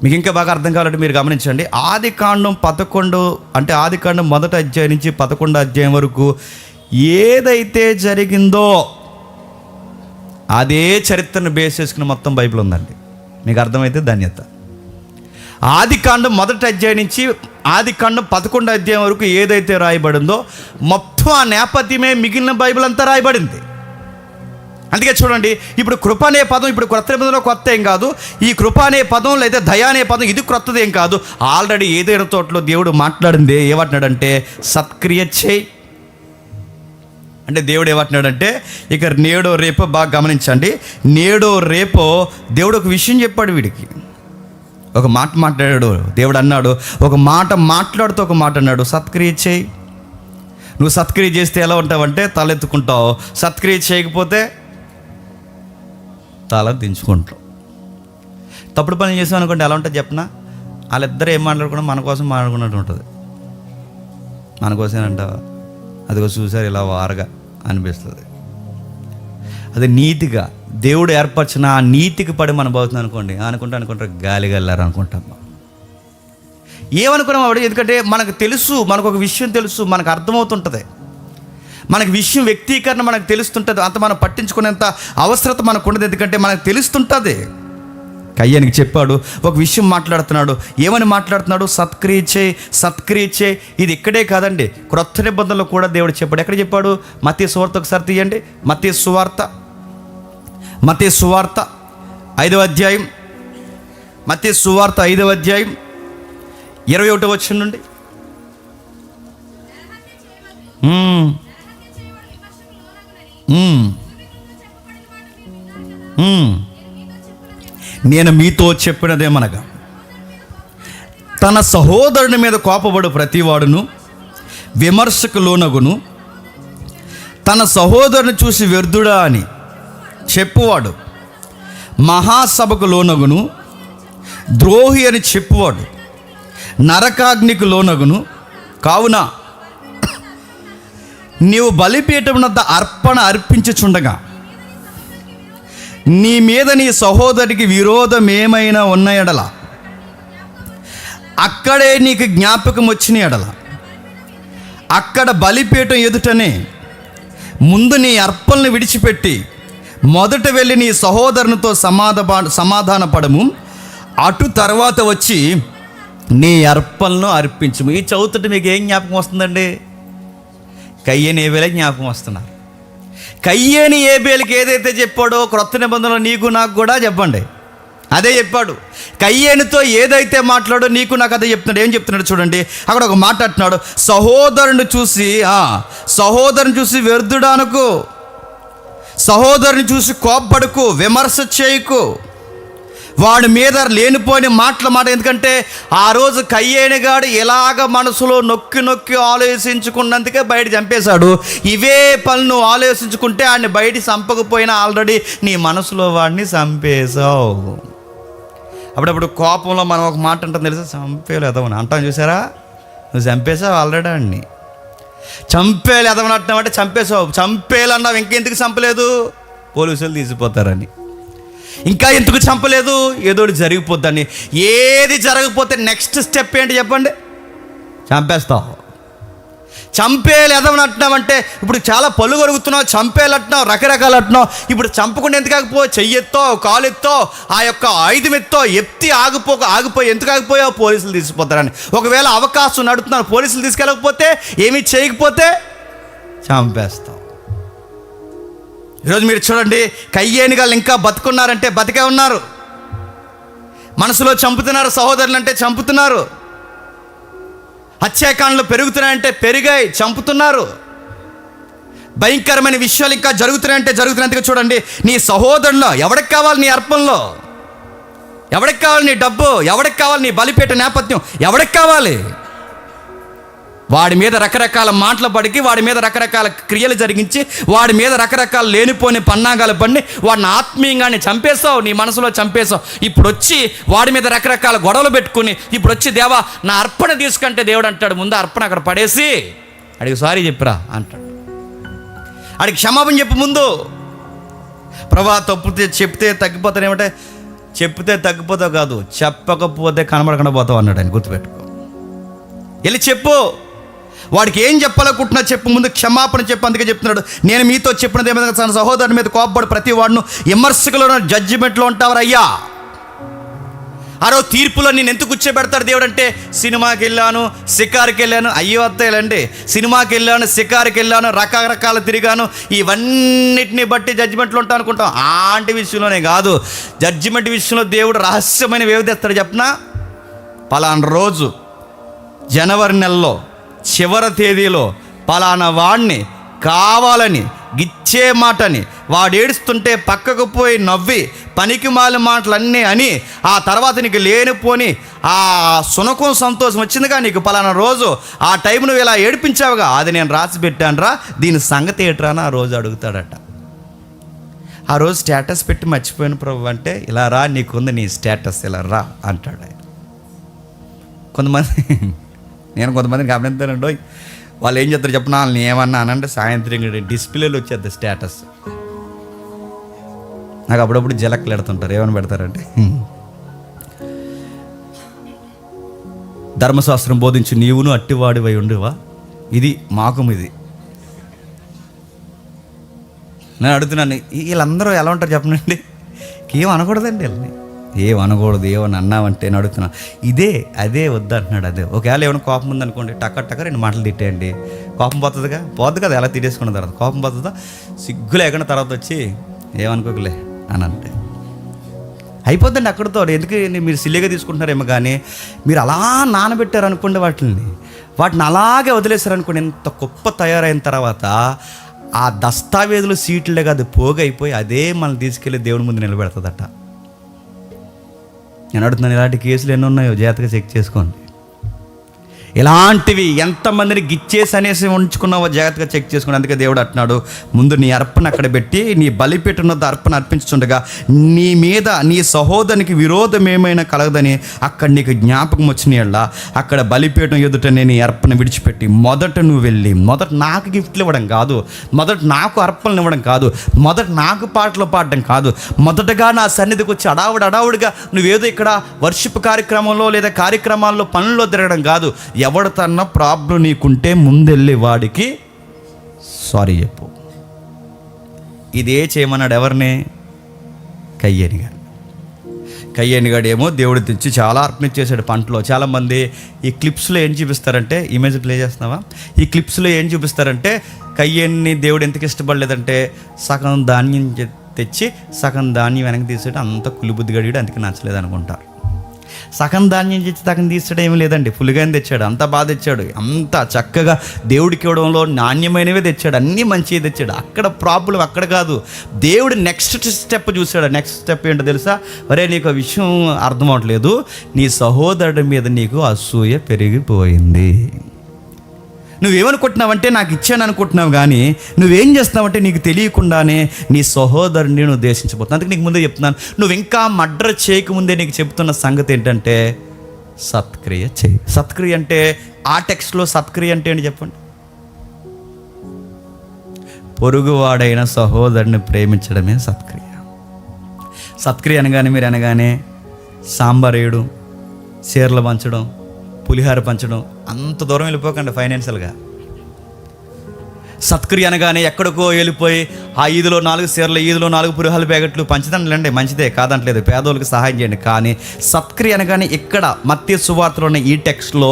మీకు ఇంకా బాగా అర్థం కావాలంటే మీరు గమనించండి, ఆదికాండం 11 అంటే ఆదికాండం 1వ అధ్యాయం నుంచి 11వ అధ్యాయం వరకు ఏదైతే జరిగిందో అదే చరిత్రను బేస్ చేసుకుని మొత్తం బైబిల్ ఉందండి. మీకు అర్థమైతే ధన్యత. ఆదికాండం 1వ అధ్యాయం నుంచి ఆదికాండం 11వ అధ్యాయం వరకు ఏదైతే రాయబడిందో మొత్తం ఆ నేపథ్యమే మిగిలిన బైబిల్ అంతా రాయబడింది. అందుకే చూడండి, ఇప్పుడు కృప అనే పదం ఇప్పుడు క్రొత్త నిబంధనలో కొత్త ఏం కాదు. ఈ కృప అనే పదం లేదా దయ అనే పదం ఇది క్రొత్తది ఏం కాదు. ఆల్రెడీ ఏదైనా తోటలో దేవుడు మాట్లాడింది. ఏమంటున్నాడంటే సత్క్రియ చేయి అంటే దేవుడు ఏమంటున్నాడంటే, ఇక నేడో రేపో బాగా గమనించండి, నేడో రేపో దేవుడు ఒక విషయం చెప్పాడు వీడికి. ఒక మాట మాట్లాడాడు దేవుడు. అన్నాడు ఒక మాట మాట్లాడుతూ ఒక మాట అన్నాడు, సత్క్రియ చేయి. నువ్వు సత్క్రియ చేస్తే ఎలా ఉంటావంటే తలెత్తుకుంటావు, సత్క్రియ చేయకపోతే తల దించుకుంటావు. తప్పుడు పని చేసాం అనుకోండి ఎలా ఉంటుంది చెప్పనా, వాళ్ళిద్దరు ఏం మాట్లాడుకున్నా మన కోసం మాట్లాడుకున్నట్టు ఉంటుంది. మన కోసమేనంటావా, అదిగో చూసారు ఇలా వారగా అనిపిస్తుంది. అది నీతిగా దేవుడు ఏర్పరిచిన ఆ నీతికి పడి మనం పోతుంది అనుకోండి, అనుకుంటారు గాలి గల్లారు అనుకుంటాం. ఏమనుకున్నాం ఆవిడ, ఎందుకంటే మనకు తెలుసు, మనకు ఒక విషయం తెలుసు, మనకు అర్థమవుతుంటుంది, మనకి విషయం వ్యక్తీకరణ మనకు తెలుస్తుంటుంది. అంత మనం పట్టించుకునేంత అవసరత మనకు ఉండదు, ఎందుకంటే మనకు తెలుస్తుంటుంది. కయ్యానికి చెప్పాడు, ఒక విషయం మాట్లాడుతున్నాడు. ఏమని మాట్లాడుతున్నాడు? సత్క్రియ చేయి. ఇది ఇక్కడే కాదండి, క్రొత్త నిబంధనలో కూడా దేవుడు చెప్పాడు. ఎక్కడ చెప్పాడు? మత్తయి సువార్త ఒకసారి తీయండి. మత్తయి సువార్త 5వ అధ్యాయం, మత్తయి సువార్త 5వ అధ్యాయం 21వ వచనం నుండి. నేను మీతో చెప్పినదేమనగా, తన సహోదరుని మీద కోపపడు ప్రతివాడును విమర్శకు లోనగును, తన సహోదరుని చూసి వ్యర్థుడా అని చెప్పువాడు మహాసభకు లోనగును, ద్రోహి అని చెప్పువాడు నరకాగ్నికి లోనగును. కావున నీవు బలిపీఠం వద్ద అర్పణ అర్పించుచుండగా నీ మీద నీ సహోదరికి విరోధం ఏమైనా ఉన్న ఎడల, అక్కడే నీకు జ్ఞాపకం వచ్చిన ఎడల, అక్కడ బలిపీఠం ఎదుటనే ముందు నీ అర్పణను విడిచిపెట్టి మొదట వెళ్ళి నీ సహోదరునితో సమాధాన పడము, అటు తర్వాత వచ్చి నీ అర్పణను అర్పించము. ఈ చదువుతుంటే మీకు ఏం జ్ఞాపకం వస్తుందండి? కయ్యని ఏబేలే జ్ఞాపకం వస్తున్నారు. కయ్యేని ఏబేలుకి ఏదైతే చెప్పాడో క్రొత్త నిబంధనలో నీకు నాకు కూడా చెప్పండి, అదే చెప్పాడు. కయ్యేనితో ఏదైతే మాట్లాడో నీకు నాకు అదే చెప్తున్నాడు. ఏం చెప్తున్నాడు చూడండి, అక్కడ ఒక మాట అంటున్నాడు, సహోదరుని చూసి వ్యర్థుడా అనుకో, సహోదరుని చూసి కోప్పడుకు, విమర్శ చేయకు, వాడి మీద లేనిపోయిన మాట. ఎందుకంటే ఆ రోజు కయ్యేనిగాడు ఎలాగ మనసులో నొక్కి ఆలోచించుకున్నందుకే బయట చంపేశాడు. ఇవే పనులు ఆలోచించుకుంటే వాడిని బయట చంపకపోయినా ఆల్రెడీ నీ మనసులో వాడిని చంపేశావు. అప్పుడప్పుడు కోపంలో మనం ఒక మాట అంటాం తెలుసా, చంపేలు ఎదవని అంటాం, చూసారా? నువ్వు చంపేశావు ఆల్రెడీ వాడిని. చంపేలు ఎదవని అంటున్నావంటే చంపేశావు. చంపేలు అన్నావు, ఇంకెందుకు చంపలేదు? పోలీసులు తీసిపోతారని. ఇంకా ఎందుకు చంపలేదు? ఏదో జరిగిపోద్దని. ఏది జరగకపోతే నెక్స్ట్ స్టెప్ ఏంటి చెప్పండి? చంపేస్తావు. చంపేలు ఎదవని అంటున్నావంటే ఇప్పుడు చాలా పళ్ళు కొరుకుతున్నావు, చంపేలు అంటున్నావు, రకరకాలు అంటున్నావు. ఇప్పుడు చంపకుండా ఎందుకు ఆగిపో? చెయ్యెత్తో, కాలెత్తో, ఆ యొక్క ఆయుధం ఎత్తో, ఆగిపోయి ఎందుకు ఆగిపోయావు? పోలీసులు తీసుకుపోతారని. ఒకవేళ అవకాశం నడుపుతున్నారు, పోలీసులు తీసుకెళ్ళకపోతే, ఏమీ చేయకపోతే చంపేస్తావు. ఈరోజు మీరు చూడండి, కయ్యేనిగాళ్ళు ఇంకా బతుకున్నారంటే బతికే ఉన్నారు. మనసులో చంపుతున్నారు, సహోదరులు అంటే చంపుతున్నారు. హత్యాకాండలు పెరుగుతున్నాయంటే పెరిగాయి, చంపుతున్నారు. భయంకరమైన విషయాలు ఇంకా జరుగుతున్నాయంటే జరుగుతున్నందుకు చూడండి, నీ సహోదరుల్లో ఎవరికి కావాలి నీ అర్పణలో? ఎవరికి కావాలి నీ డబ్బు? ఎవరికి కావాలి నీ బలిపేట నేపథ్యం? ఎవరికి కావాలి? వాడి మీద రకరకాల మాటలు పడికి, వాడి మీద రకరకాల క్రియలు జరిగించి, వాడి మీద రకరకాల లేనిపోని పన్నాగాలు పడి వాడిని ఆత్మీయంగానే చంపేశావు, నీ మనసులో చంపేశావు. ఇప్పుడు వచ్చి వాడి మీద రకరకాల గొడవలు పెట్టుకుని ఇప్పుడు వచ్చి దేవా నా అర్పణ తీసుకుంటే దేవుడు అంటాడు, ముందు అర్పణ అక్కడ పడేసి అడిగి సారీ చెప్పిరా అంటాడు. అడిగి క్షమాపణ చెప్పు ముందు. ప్రభా తప్పితే చెప్తే తగ్గిపోతానేమంటే, చెప్తే తగ్గిపోతావు కాదు, చెప్పకపోతే కనబడకుండా పోతావు అన్నాడు ఆయన. గుర్తుపెట్టుకో, వెళ్ళి చెప్పు. వాడికి ఏం చెప్పాలనుకుంటున్నా చెప్పు, ముందు క్షమాపణ చెప్పు. అందుకే చెప్తున్నాడు, నేను మీతో చెప్పినది ఏమైనా తన సహోదరుని మీద కోపపడు ప్రతి వాడును విమర్శకులను జడ్జిమెంట్లో ఉంటారు. అయ్యా ఆ రోజు తీర్పులో నేను ఎందుకు కూర్చోబెడతాడు దేవుడు అంటే, సినిమాకి వెళ్ళాను, షికారుకి వెళ్ళాను, అయ్యో వస్తాయిలండి, సినిమాకి వెళ్ళాను, షికారుకి వెళ్ళాను, రకరకాలు తిరిగాను, ఇవన్నిటిని బట్టి జడ్జిమెంట్లో ఉంటాను అనుకుంటాం. అలాంటి విషయంలోనే కాదు, జడ్జిమెంట్ విషయంలో దేవుడు రహస్యమైన వ్యవధిస్తాడు. చెప్పనా, పలానా రోజు జనవరి నెలలో చివరి తేదీలో పలానా వాడిని కావాలని గిచ్చే మాటని, వాడు ఏడుస్తుంటే పక్కకు పోయి నవ్వి పనికి మాలిన మాటలన్నీ అని, ఆ తర్వాత నీకు లేనిపోని ఆ సునకం సంతోషం వచ్చిందిగా, నీకు పలానా రోజు ఆ టైం నువ్వు ఇలా ఏడిపించావుగా, అది నేను రాసి పెట్టానురా, దీని సంగతి ఏట్రా అని ఆ రోజు అడుగుతాడట. ఆ రోజు స్టేటస్ పెట్టి మర్చిపోయిన ప్రభు అంటే, ఇలా రా, నీకుంది నీ స్టేటస్, ఇలా రా అంటాడు ఆయన. కొంతమందిని గమనిస్తానండి, వాళ్ళు ఏం చేస్తారు చెప్పిన, వాళ్ళని ఏమన్నా అనంటే సాయంత్రం డిస్ప్లేలో వచ్చేది స్టేటస్. నాకు అప్పుడప్పుడు జలక్కలు పెడుతుంటారు. ఏమని పెడతారంటే, ధర్మశాస్త్రం బోధించి నీవును అట్టివాడివై ఉండేవా, ఇది మాకు ఇది. నేను అడుగుతున్నాను, వీళ్ళందరూ ఎలా ఉంటారు చెప్పనండి, ఏం అనకూడదండి వీళ్ళని, ఏం అనకూడదు, ఏమని అన్నావంటే నేను అడుగుతున్నా, ఇదే అదే వద్దు అంటున్నాడు. అదే ఒకవేళ ఏమైనా కోపం ఉందనుకోండి, టక్క 2 మాటలు తిట్టేయండి, కోపం పోతుందిగా, పోద్దు కదా, ఎలా తిట్టేసుకున్న తర్వాత కోపం పోతుందా, సిగ్గు లేకుండా తర్వాత వచ్చి ఏమనుకోకలే అని అంటే అయిపోద్దండి అక్కడితో. ఎందుకు మీరు సిల్లిగా తీసుకుంటున్నారేమో, కానీ మీరు అలా నానబెట్టారు అనుకోండి, వాటిని అలాగే వదిలేశారనుకోండి, ఎంత గొప్ప తయారైన తర్వాత ఆ దస్తావేజులు సీట్లే కాదు పోగైపోయి అదే మనల్ని తీసుకెళ్ళి దేవుని ముందు నిలబెడుతుందట. నేను అడుగుతున్నాను, ఇలాంటి కేసులు ఎన్ని ఉన్నాయో జాగ్రత్తగా చెక్ చేసుకోండి. ఇలాంటివి ఎంతమందిని గిచ్చేసి అనేసి ఉంచుకున్నావో జాగ్రత్తగా చెక్ చేసుకోండి. అందుకే దేవుడు అంటున్నాడు, ముందు నీ అర్పణ అక్కడ పెట్టి నీ బలిపీఠం వద్ద అర్పణ అర్పించుండగా నీ మీద నీ సహోదరునికి విరోధం ఏమైనా కలగదని అక్కడ నీకు జ్ఞాపకం వచ్చిన అక్కడ బలిపీఠం ఎదుటనే నీ అర్పణ విడిచిపెట్టి మొదట నువ్వు వెళ్ళి, మొదట నాకు గిఫ్ట్లు ఇవ్వడం కాదు, మొదట నాకు అర్పణలు ఇవ్వడం కాదు, మొదట నాకు పాటలు పాడడం కాదు, మొదటగా నా సన్నిధికి వచ్చి అడావుడిగా నువ్వేదో ఇక్కడ వర్షిప్ కార్యక్రమంలో లేదా కార్యక్రమాల్లో పనుల్లో తిరగడం కాదు. ఎవరితన్నా ప్రాబ్లం నీకుంటే ముందెళ్ళి వాడికి సారీ చెప్పు. ఇదే చేయమన్నాడు ఎవరిని, కయ్యేనిగాడు ఏమో దేవుడు తెచ్చి చాలా అర్పణ చేశాడు పంటలో. చాలామంది ఈ క్లిప్స్లో ఏం చూపిస్తారంటే, ఇమేజ్ ప్లే చేస్తున్నావా, ఈ క్లిప్స్లో ఏం చూపిస్తారంటే, కయ్యేని దేవుడు ఎందుకు ఇష్టపడలేదంటే, సగం ధాన్యం తెచ్చి సగం ధాన్యం వెనక్కి తీసేట అంత కులిబుద్ధి గడిగాడు, అందుకే నచ్చలేదు అనుకుంటారు. సగం ధాన్యం తెచ్చి సగం తీసాడు ఏమి లేదండి, ఫుల్గానే తెచ్చాడు, అంత బాగా తెచ్చాడు, అంత చక్కగా దేవుడికి ఇవ్వడంలో నాణ్యమైనవే తెచ్చాడు, అన్నీ మంచిగా తెచ్చాడు. అక్కడ ప్రాబ్లం అక్కడ కాదు, దేవుడు నెక్స్ట్ స్టెప్ చూశాడు. నెక్స్ట్ స్టెప్ ఏంటో తెలుసా, ఒరే నీకు ఆ విషయం అర్థం అవట్లేదు, నీ సహోదరుడి మీద నీకు అసూయ పెరిగిపోయింది. నువ్వేమనుకుంటున్నావంటే నాకు ఇచ్చాను అనుకుంటున్నావు, కానీ నువ్వేం చేస్తున్నావంటే నీకు తెలియకుండానే నీ సహోదరుని నువ్వు దేశించబోతున్నావు. అందుకే నీకు ముందే చెప్తున్నాను, నువ్వు ఇంకా మర్డర్ చేయకముందే నీకు చెప్తున్న సంగతి ఏంటంటే, సత్క్రియ చేయి. సత్క్రియ అంటే ఆ టెక్స్ట్లో సత్క్రియ అంటే ఏంటి చెప్పండి, పొరుగువాడైన సహోదరుని ప్రేమించడమే సత్క్రియ. సత్క్రియ అనగానే మీరు అనగానే సాంబార్ వేయడం, చీరలు పంచడం, పులిహార పంచడం, అంత దూరం వెళ్ళిపోకండి ఫైనాన్షియల్గా. సత్క్రియ అనగానే ఎక్కడికో వెళ్ళిపోయి ఆ ఈదులో 4 చీరలు, ఈదులో 4 పులిహార ప్యాకెట్లు పంచదండి, మంచిదే కాదంటలేదు, పేదోళ్ళకి సహాయం చేయండి. కానీ సత్క్రియ అనగానే ఇక్కడ మత్తయి సువార్తలో ఉన్న ఈ టెక్స్ట్లో,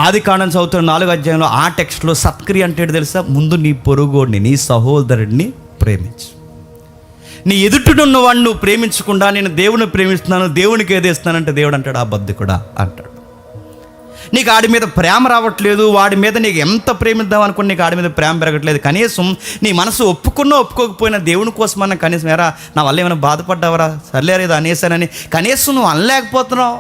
ఆదికాండం చదువుతున్న 4వ అధ్యాయంలో ఆ టెక్స్ట్లో సత్క్రియ అంటే తెలుసా, ముందు నీ పొరుగుడిని, నీ సహోదరుడిని ప్రేమించు. నీ ఎదుటినున్న వాడిని నువ్వు ప్రేమించకుండా నేను దేవుని ప్రేమిస్తున్నాను, దేవునికి ఏదేస్తున్నానంటే దేవుడు అంటాడు ఆ బద్దుకుడా అంటాడు. నీకు ఆడి మీద ప్రేమ రావట్లేదు, వాడి మీద నీకు ఎంత ప్రేమిద్దాం అనుకుని నీకు ఆడి మీద ప్రేమ పెరగట్లేదు, కనీసం నీ మనసు ఒప్పుకున్నా ఒప్పుకోకపోయినా దేవుని కోసమన్నా కనీసం ఎరా నా వల్ల ఏమైనా బాధపడ్డావరా, సర్లేరేదో అనేసానని కనీసం నువ్వు అనలేకపోతున్నావు.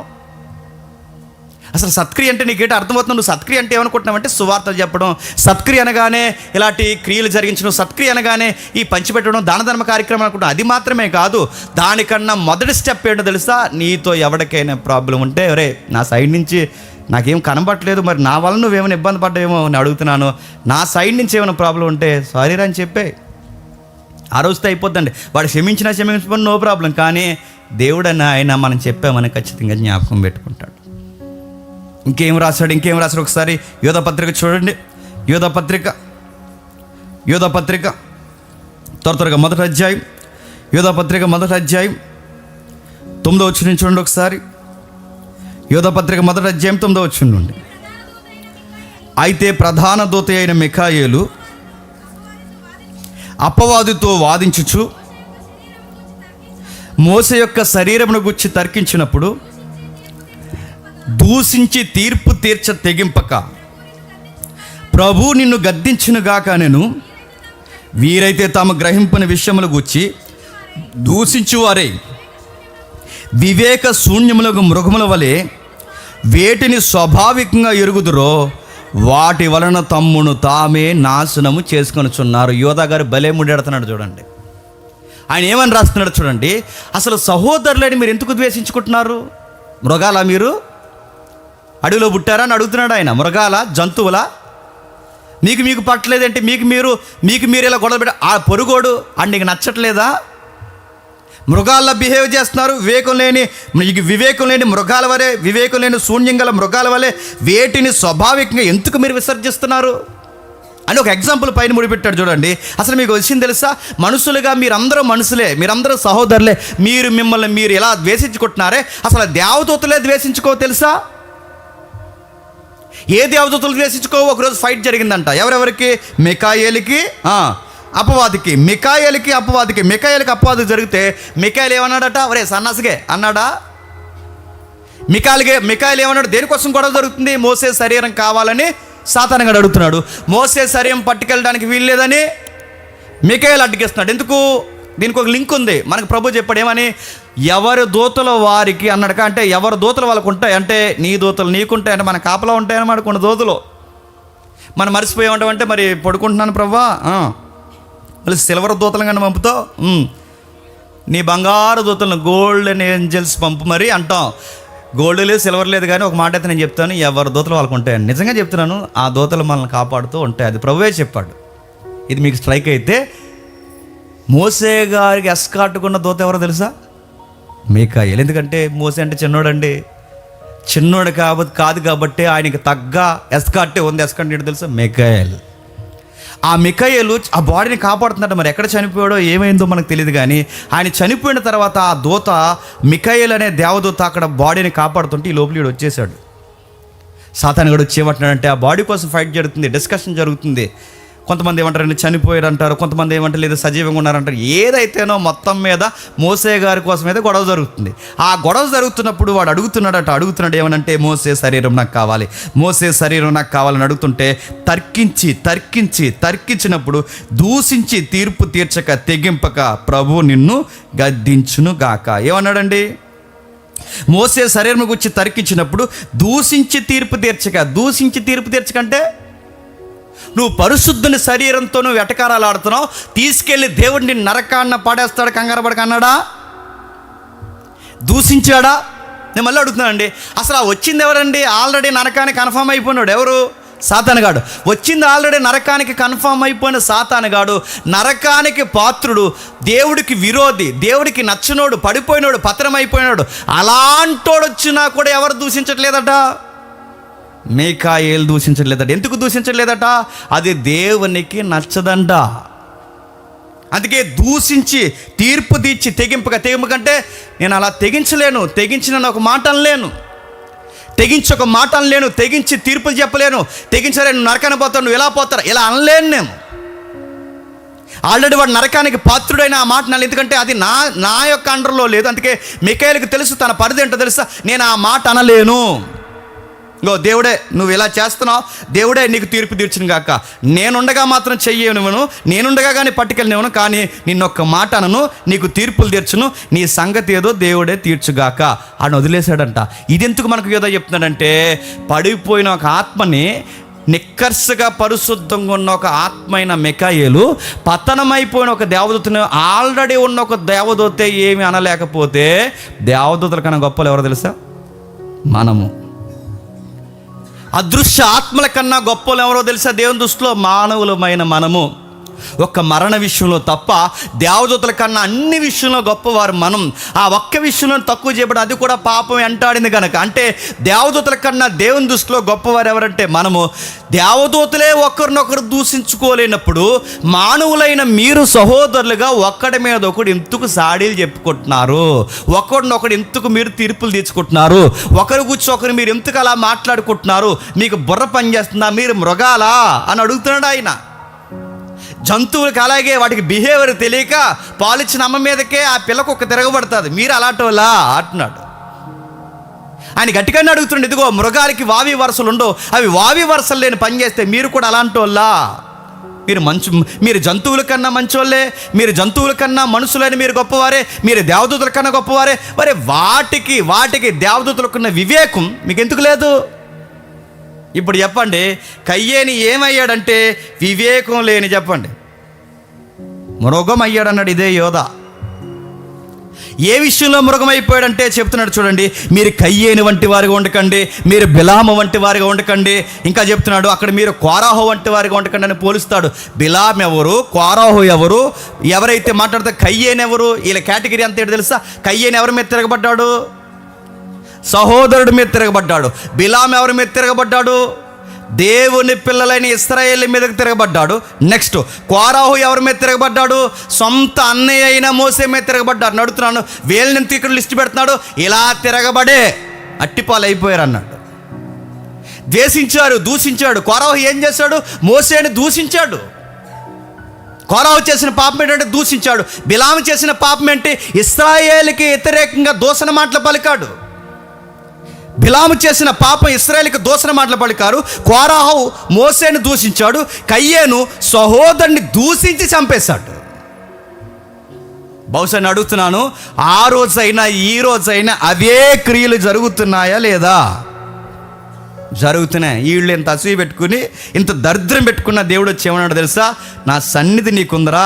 అసలు సత్క్రియ అంటే నీకేంటి అర్థమవుతున్నావు? నువ్వు సత్క్రియ అంటే ఏమనుకుంటున్నావు అంటే సువార్తలు చెప్పడం, సత్క్రియ అనగానే ఇలాంటి క్రియలు జరిగించడం, సత్క్రియ అనగానే ఈ పంచిపెట్టడం, దాన ధర్మ కార్యక్రమం అనుకుంటున్నావు. అది మాత్రమే కాదు, దానికన్నా మొదటి స్టెప్ ఏంటో తెలుసా, నీతో ఎవరికైనా ప్రాబ్లం ఉంటే, ఒరే నా సైడ్ నుంచి నాకేం కనబట్టలేదు, మరి నా వల్ల నువ్వేమైనా ఇబ్బంది పడ్డావేమో అని అడుగుతున్నాను, నా సైడ్ నుంచి ఏమైనా ప్రాబ్లం ఉంటే సారీ రా అని చెప్పే, ఆ రోజుతో అయిపోద్దండి. వాడు క్షమించకపోయినా నో ప్రాబ్లం, కానీ దేవుడని ఆయన మనం చెప్పామని ఖచ్చితంగా జ్ఞాపకం పెట్టుకుంటాడు. ఇంకేం రాశాడు ఒకసారి యోధపత్రిక చూడండి. యోధపత్రిక త్వరగా మొదటి అధ్యాయం, యోధపత్రిక మొదటి అధ్యాయం 9వ వచనం చూడండి ఒకసారి. యోధపత్రిక 1వ అధ్యాయం 9వ వచనం నుండి. అయితే ప్రధాన దూత అయిన మిఖాయేలు అపవాదితో వాదించుచు మోసే యొక్క శరీరమును గురించి తర్కించినప్పుడు దూషించి తీర్పు తీర్చ తెగింపక ప్రభు నిన్ను గద్దించునుగాక నేను, వీరైతే తాము గ్రహింపని విషయముల గూర్చి దూషించువారే వివేక శూన్యములకు మృగముల వలె వేటిని స్వాభావికంగా ఎరుగుదురో వాటి వలన తమ్మును తామే నాశనము చేసుకొనుచున్నారు. యోధా గారు భలే ముడెడుతున్నాడు చూడండి. ఆయన ఏమని రాస్తున్నాడు చూడండి. అసలు సహోదరులని మీరు ఎందుకు ద్వేషించుకుంటున్నారు? మృగాల మీరు అడవిలో పుట్టారా అని అడుగుతున్నాడు ఆయన. మృగాల జంతువుల మీకు పట్టలేదంటే మీకు మీరు ఇలా గొడవ పెట్ట ఆ పొరుగోడు అని నీకు నచ్చట్లేదా? మృగాల్లో బిహేవ్ చేస్తున్నారు. వివేకం లేని మృగాల వలె, వివేకం లేని శూన్యం గల మృగాల వలె వేటిని స్వాభావికంగా ఎందుకు మీరు విసర్జిస్తున్నారు అని ఒక ఎగ్జాంపుల్ పైన ముడిపెట్టాడు చూడండి. అసలు మీకు వచ్చింది తెలుసా? మనుషులుగా మీరందరూ మనుషులే, మీరందరూ సహోదరులే. మిమ్మల్ని మీరు ఎలా ద్వేషించుకుంటున్నారే, అసలు దేవదూతలే ద్వేషించుకో తెలుసా? ఏ దేవదూతలు ద్వేషించుకో? ఒకరోజు ఫైట్ జరిగిందంట. ఎవరెవరికి? మిఖాయేలుకి అపవాదికి. మిఖాయేలుకి అపవాది జరిగితే మిఖాయేలు ఏమన్నాడట? ఒరే సన్నాసిగే అన్నాడా? మిఖాయేలు ఏమన్నాడు? దేనికోసం గొడవ జరుగుతుంది? మోసే శరీరం కావాలని సాతాను గడు అడుగుతున్నాడు. మోసే శరీరం పట్టుకెళ్ళడానికి వీల్లేదని మిఖాయేలు అడ్డుకిస్తున్నాడు. ఎందుకు? దీనికి ఒక లింక్ ఉంది. మనకు ప్రభు చెప్పాడు ఏమని? ఎవరి దూతలు వారికి అన్నాడు. అంటే ఎవరి దూతలు వాళ్ళకు ఉంటాయి. అంటే నీ దూతలు నీకుంటాయి. అంటే మన కాపలా ఉంటాయన్నమాట కొన్ని దూతలు. మనం మర్చిపోయి ఉంటామంటే మరి పడుకుంటున్నాను ప్రభా, మళ్ళీ సిల్వర్ దూతలు కానీ పంపుతావు, నీ బంగారు దూతలను గోల్డెన్ ఏంజల్స్ పంపు మరి అంటాం. గోల్డ్ లేదు సిల్వర్ లేదు కానీ ఒక మాట అయితే నేను చెప్తాను, ఎవరి దూతలు వాళ్ళకు ఉంటాయని. నిజంగా చెప్తున్నాను, ఆ దూతలు మనల్ని కాపాడుతూ ఉంటాయి. అది ప్రభువే చెప్పాడు. ఇది మీకు స్ట్రైక్ అయితే మోసే గారికి ఎస్కాట్టుకున్న దూత ఎవరో తెలుసా? మిఖాయేలు. ఎందుకంటే మోసే అంటే చిన్నోడు కాదు కాబట్టి ఆయనకి తగ్గ ఎస్కార్టే ఉంది. ఎస్కార్ట్ ఏంటో తెలుసా? మిఖాయేలు. ఆ మిఖాయేలు ఆ బాడీని కాపాడుతున్నాడు. మరి ఎక్కడ చనిపోయాడో ఏమైందో మనకు తెలియదు కానీ ఆయన చనిపోయిన తర్వాత ఆ దూత మిఖాయేలు అనే దేవదూత అక్కడ బాడీని కాపాడుతుంటే ఈ లోపల వచ్చేసాడు. సాతాను గడు వచ్చి ఏమంటున్నాడంటే ఆ బాడీ కోసం ఫైట్ జరుగుతుంది, డిస్కషన్ జరుగుతుంది. కొంతమంది ఏమంటారంటే చనిపోయారు అంటారు, కొంతమంది ఏమంటారు లేదు సజీవంగా ఉన్నారంటారు. ఏదైతేనో మొత్తం మీద మోసే గారి కోసం అయితే గొడవ జరుగుతుంది. ఆ గొడవ జరుగుతున్నప్పుడు వాడు అడుగుతున్నాడు ఏమనంటే మోసే శరీరం నాకు కావాలని అడుగుతుంటే తర్కించినప్పుడు దూషించి తీర్పు తీర్చక తెగింపక ప్రభు నిన్ను గద్దించును గాక. ఏమన్నాడండి? మోసే శరీరం గురించి తర్కించినప్పుడు దూషించి తీర్పు తీర్చకంటే నువ్వు పరిశుద్ధుని శరీరంతో నువ్వు వెటకారాలు ఆడుతున్నావు, తీసుకెళ్ళి దేవుడిని నరకాన్న పడేస్తాడు కంగారు పడక అన్నాడా? దూషించాడా? నేను మళ్ళీ అడుగుతున్నానండి, అసలు వచ్చింది ఎవరండి? ఆల్రెడీ నరకానికి కన్ఫర్మ్ అయిపోయినాడు. ఎవరు? సాతానుగాడు. వచ్చింది ఆల్రెడీ నరకానికి కన్ఫర్మ్ అయిపోయిన సాతానుగాడు, నరకానికి పాత్రుడు, దేవుడికి విరోధి, దేవుడికి నచ్చినోడు, పడిపోయినోడు, పత్రమైపోయినాడు. అలాంటోడు వచ్చినా కూడా ఎవరు దూషించట్లేదట? మిఖాయేలు దూషించట్లేదట. ఎందుకు దూషించట్లేదట? అది దేవునికి నచ్చదంట. అందుకే దూషించి తీర్పు తీర్చి తెగింపకంటే నేను అలా తెగించిన ఒక మాట అనలేను, తెగించి తీర్పులు చెప్పలేను, తెగించలే నువ్వు నరకానికి పోతావు, నువ్వు ఎలా పోతారు ఇలా అనలేను నేను. ఆల్రెడీ వాడు నరకానికి పాత్రుడైన ఆ మాట నాలు. ఎందుకంటే అది నా యొక్క అండర్లో లేదు. అందుకే మిఖాయేలుకి తెలుసు తన పరిధి ఏంటో తెలుసా? నేను ఆ మాట అనలేను. దేవుడే నువ్వు ఇలా చేస్తున్నావు, దేవుడే నీకు తీర్పు తీర్చును గాక. నేనుండగా మాత్రం చెయ్యనివ్వను, నేనుండగా కానీ పట్టుకెళ్ళనివ్వను, కానీ నిన్నొక్క మాట అనను, నీకు తీర్పులు తీర్చును, నీ సంగతి ఏదో దేవుడే తీర్చుగాక అని వదిలేశాడంట. ఇది ఎందుకు మనకు ఏదో చెప్తున్నాడంటే, పడిపోయిన ఒక ఆత్మని నిక్కర్సుగా పరిశుద్ధంగా ఉన్న ఒక ఆత్మైన మిఖాయేలు పతనమైపోయిన ఒక దేవదూతను, ఆల్రెడీ ఉన్న ఒక దేవదూతే ఏమి అనలేకపోతే దేవదూతల కన్నా గొప్పలు ఎవరో తెలుసా? మనము. అదృశ్య ఆత్మల కన్నా గొప్పలు ఎవరో తెలుసా? దేవుని దృష్టిలో మానవులమైన మనము. ఒక్క మరణ విషయంలో తప్ప దేవదూతల కన్నా అన్ని విషయంలో గొప్పవారు మనం. ఆ ఒక్క విషయంలో తక్కువ చేయబడి, అది కూడా పాపం వెంటాడింది కనుక. అంటే దేవదూతల కన్నా దేవుని దృష్టిలో గొప్పవారు ఎవరంటే మనము. దేవదూతలే ఒకరినొకరు దూషించుకోలేనప్పుడు మానవులైన మీరు సహోదరులుగా ఒక్కడి మీద ఒకడు ఎందుకు సాడీలు చెప్పుకుంటున్నారు? ఒకడినొకడు ఎందుకు మీరు తీర్పులు తీర్చుకుంటున్నారు? ఒకరి గురించి ఒకరు మీరు ఎందుకు అలా మాట్లాడుకుంటున్నారు? మీకు బుర్ర పనిచేస్తుందా? మీరు మృగాలా అని అడుగుతున్నాడు ఆయన. జంతువులకు అలాగే వాటికి బిహేవియర్ తెలియక పాలిచ్చిన అమ్మ మీదకే ఆ పిల్లకు ఒక తిరగబడుతుంది. మీరు అలాంటి వాళ్ళా అంటున్నాడు ఆయన. గట్టిగానే అడుగుతున్నాడు. ఇదిగో మృగాలకి వావి వరుసలు ఉండవు, అవి వావి వరుసలు లేని పని చేస్తే మీరు కూడా అలాంటి వాళ్ళా? మీరు జంతువుల కన్నా మంచోళ్ళే, మీరు జంతువుల కన్నా మనుషులని మీరు గొప్పవారే, మీరు దేవదూతల కన్నా గొప్పవారే. మరి వాటికి దేవదూతలకున్న వివేకం మీకు ఎందుకు లేదు? ఇప్పుడు చెప్పండి, కయ్యేని ఏమయ్యాడంటే వివేకం లేని, చెప్పండి, మృగం అయ్యాడన్నాడు ఇదే యోధ. ఏ విషయంలో మృగం అయిపోయాడంటే చెప్తున్నాడు చూడండి, మీరు కయ్యేని వంటి వారిగా ఉండకండి, మీరు బిలాము వంటి వారిగా ఉండకండి. ఇంకా చెప్తున్నాడు అక్కడ, మీరు కోరాహు వంటి వారిగా ఉండకండి అని పోలుస్తాడు. బిలాం ఎవరు, కోరాహు ఎవరు? ఎవరైతే మాట్లాడితే కయ్యేని ఎవరు? వీళ్ళ కేటగిరీ అంత ఏంటో తెలుసా? కయ్యేని ఎవరి మీద తిరగబడ్డాడు? సహోదరుడి మీద తిరగబడ్డాడు. బిలాం ఎవరి మీద తిరగబడ్డాడు? దేవుని పిల్లలైన ఇశ్రాయేలు మీదకి తిరగబడ్డాడు. నెక్స్ట్ కోరాహు ఎవరి మీద తిరగబడ్డాడు? సొంత అన్నయ్య అయిన మోసే మీద తిరగబడ్డాడు. నడుతున్నాను వేళ్ళని ఇక్కడ లిస్ట్ పెడుతున్నాడు. ఇలా తిరగబడే అట్టిపాలు అయిపోయారు అన్నాడు. ద్వేషించారు, దూషించాడు. కోరాహు ఏం చేశాడు? మోసేని దూషించాడు. కోరాహు చేసిన పాపం ఏంటంటే దూషించాడు. బిలాము చేసిన పాపం ఏంటి? ఇశ్రాయేలుకి వ్యతిరేకంగా దూషణ మాటలు పలికాడు. బిలాము చేసిన పాపం ఇశ్రాయేలుకి దూషణ మాటలు పలికారు. కోరాహు మోసేని దూషించాడు. కయ్యేను సహోదరుని దూషించి చంపేశాడు. బహుశా అడుగుతున్నాను, ఆ రోజైనా ఈ రోజైనా అవే క్రియలు జరుగుతున్నాయా లేదా? జరుగుతున్నాయి. వీళ్ళు ఇంత అసూయ పెట్టుకుని, ఇంత దరిద్రం పెట్టుకున్న దేవుడు వచ్చి ఏమన్నాడు తెలుసా? నా సన్నిధి నీకుందరా,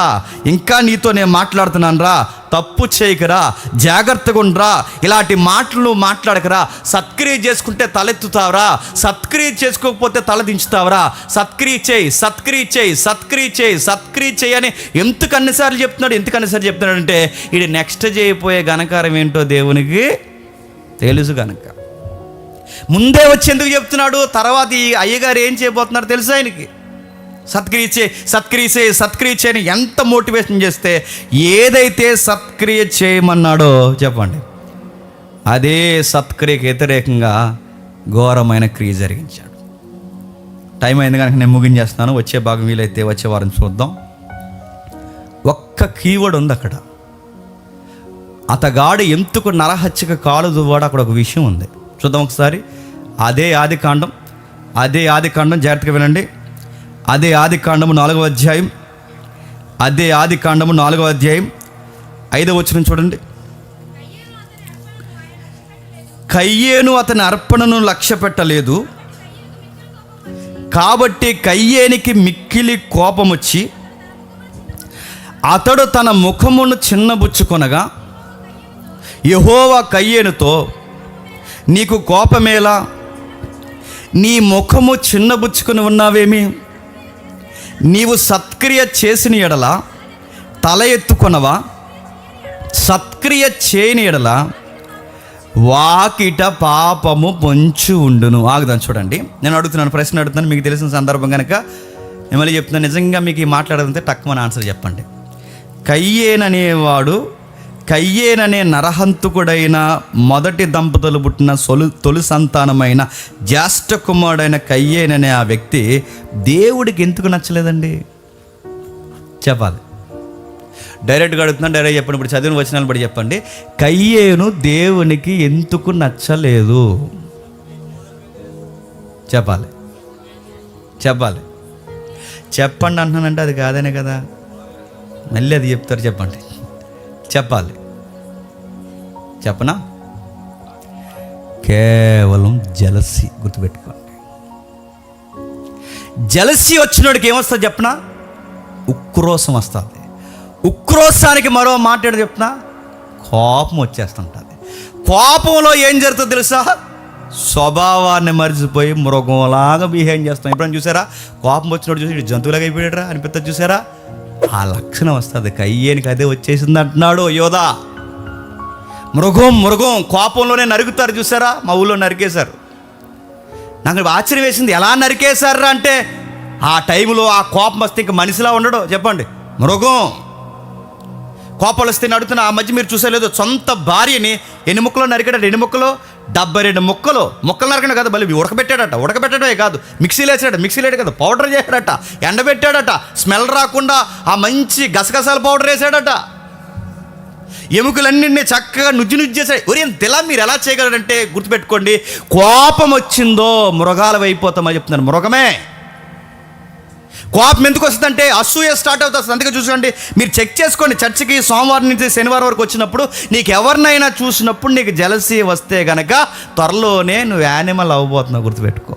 ఇంకా నీతో నేను మాట్లాడుతున్నాను రా, తప్పు చేయకరా, జాగ్రత్తగా ఉండరా, ఇలాంటి మాటలు మాట్లాడకరా, సత్క్రియ చేసుకుంటే తలెత్తుతావరా, సత్క్రియ చేసుకోకపోతే తల దించుతావరా, సత్క్రియ చేయి, సత్క్రియ చేయి, సత్క్రియ చేయి, సత్క్రియ చేయి అని ఎందుకు అన్నిసార్లు చెప్తున్నాడు? ఎందుకు అన్నిసార్లు చెప్తున్నాడంటే ఇది నెక్స్ట్ చేయబోయే ఘనకారం ఏంటో దేవునికి తెలుసు కనుక ముందే వచ్చి ఎందుకు చెప్తున్నాడు? తర్వాత ఈ అయ్యగారు ఏం చేయబోతున్నారు తెలుసా ఆయనకి? సత్క్రియ చేయని ఎంత మోటివేషన్ చేస్తే, ఏదైతే సత్క్రియ చేయమన్నాడో చెప్పండి, అదే సత్క్రియకి వ్యతిరేకంగా ఘోరమైన క్రియ జరిగించాడు. టైం అయింది కనుక నేను ముగించేస్తున్నాను. వచ్చే భాగం వీలైతే వచ్చే వారం చూద్దాం. ఒక్క కీవర్డ్ ఉంది అక్కడ. అతగాడు ఎందుకు నరహత్యకు కాలు దువ్వాడు, అక్కడ ఒక విషయం ఉంది. చూద్దాం ఒకసారి. అదే ఆది కాండం జాగ్రత్తగా వినండి. అదే ఆది కాండము 4వ అధ్యాయం, అదే ఆది కాండము 4వ అధ్యాయం 5వ వచనం చూడండి. కయ్యేను అతని అర్పణను లక్ష్య పెట్టలేదు, కాబట్టి కయ్యేనికి మిక్కిలి కోపం వచ్చి అతడు తన ముఖమును చిన్నబుచ్చుకొనగా యెహోవా కయ్యేనుతో, నీకు కోపమేలా? నీ ముఖము చిన్నబుచ్చుకొని ఉన్నావేమి? నీవు సత్క్రియ చేసిన ఎడల తల ఎత్తుకొనవా? సత్క్రియ చేయని ఎడల వాకిట పాపము పొంచి ఉండును. ఆగుదాం చూడండి. నేను అడుగుతున్నాను, ప్రశ్న అడుగుతున్నాను, మీకు తెలిసిన సందర్భం కనుక మిమ్మల్ని చెప్తున్నాను. నిజంగా మీకు ఈ మాట్లాడాలంటే తక్కువ ఆన్సర్ చెప్పండి. కయ్యేననే నరహంతకుడైన మొదటి దంపతులు పుట్టిన తొలి సంతానమైన జ్యేష్ఠ కుమారుడైన కయ్యేననే ఆ వ్యక్తి దేవుడికి ఎందుకు నచ్చలేదండి? చెప్పాలి. డైరెక్ట్గా అడుగుతున్నాను, డైరెక్ట్ చెప్పండి. ఇప్పుడు చదివిన వచనాలు బట్టి చెప్పండి. కయ్యేను దేవునికి ఎందుకు నచ్చలేదు? చెప్పాలి చెప్పండి అంటున్నానంటే అది కాదనే కదా, మళ్ళీ అది చెప్తారు. చెప్పాలి. చెప్పనా? కేవలం జలసి. గుర్తుపెట్టుకోండి. జలసి వచ్చినోడికి ఏమొస్తుంది చెప్పనా? ఉక్రోషం వస్తుంది. ఉక్రోషానికి మరో మాట ఏంటో చెప్తున్నా, కోపం వచ్చేస్తుంటుంది. కోపంలో ఏం జరుగుతుందో తెలుసా? స్వభావాన్ని మర్చిపోయి మృగంలాగా బిహేవ్ చేస్తాం. ఎప్పుడైనా చూసారా? కోపం వచ్చినోడు చూసి జంతువులాగా అయిపోయాడరా అనిపిస్తుంది. చూసారా? ఆ లక్షణం వస్తుంది. కయ్యేనికి అదే వచ్చేసింది అంటున్నాడు యోధా. మృగం కోపంలోనే నరుగుతారు, చూసారా? మా ఊళ్ళో నరికేశారు. నాకు ఆశ్చర్యం వేసింది, ఎలా నరికేశారు అంటే ఆ టైంలో ఆ కోపం వస్తే ఇంక మనిషిలా ఉండడు. చెప్పండి, మృగం కోపాలు వస్తే నడుతున్న ఆ మధ్య మీరు చూసేలేదు, సొంత భార్యని ఎన్ని ముక్కలో నరికాడట? 2 ముక్కలు, 72 ముక్కలు నరకడం కదా, మళ్ళీ ఉడకబెట్టడమే కాదు, మిక్సీలో వేసాడు కదా, పౌడర్ చేశాడట, ఎండబెట్టాడట, స్మెల్ రాకుండా ఆ మంచి గసగసాల పౌడర్ వేసాడట, ఎముకలన్నీ చక్కగా నుజ్జు చేశాడు. ఒరే తెలా మీరు ఎలా చేయగలరంటే గుర్తుపెట్టుకోండి, కోపం వచ్చిందో మృగాలు అయిపోతామని చెప్తున్నారు. మృగమే. కోపం ఎందుకు వస్తుందంటే అసూయ స్టార్ట్ అవుతుంది. అందుకే చూసుకోండి, మీరు చెక్ చేసుకోండి. చర్చికి సోమవారం నుంచి శనివారం వరకు వచ్చినప్పుడు నీకు ఎవరినైనా చూసినప్పుడు నీకు జెలసీ వస్తే గనక త్వరలోనే నువ్వు యానిమల్ అవ్వబోతున్నావు. గుర్తుపెట్టుకో.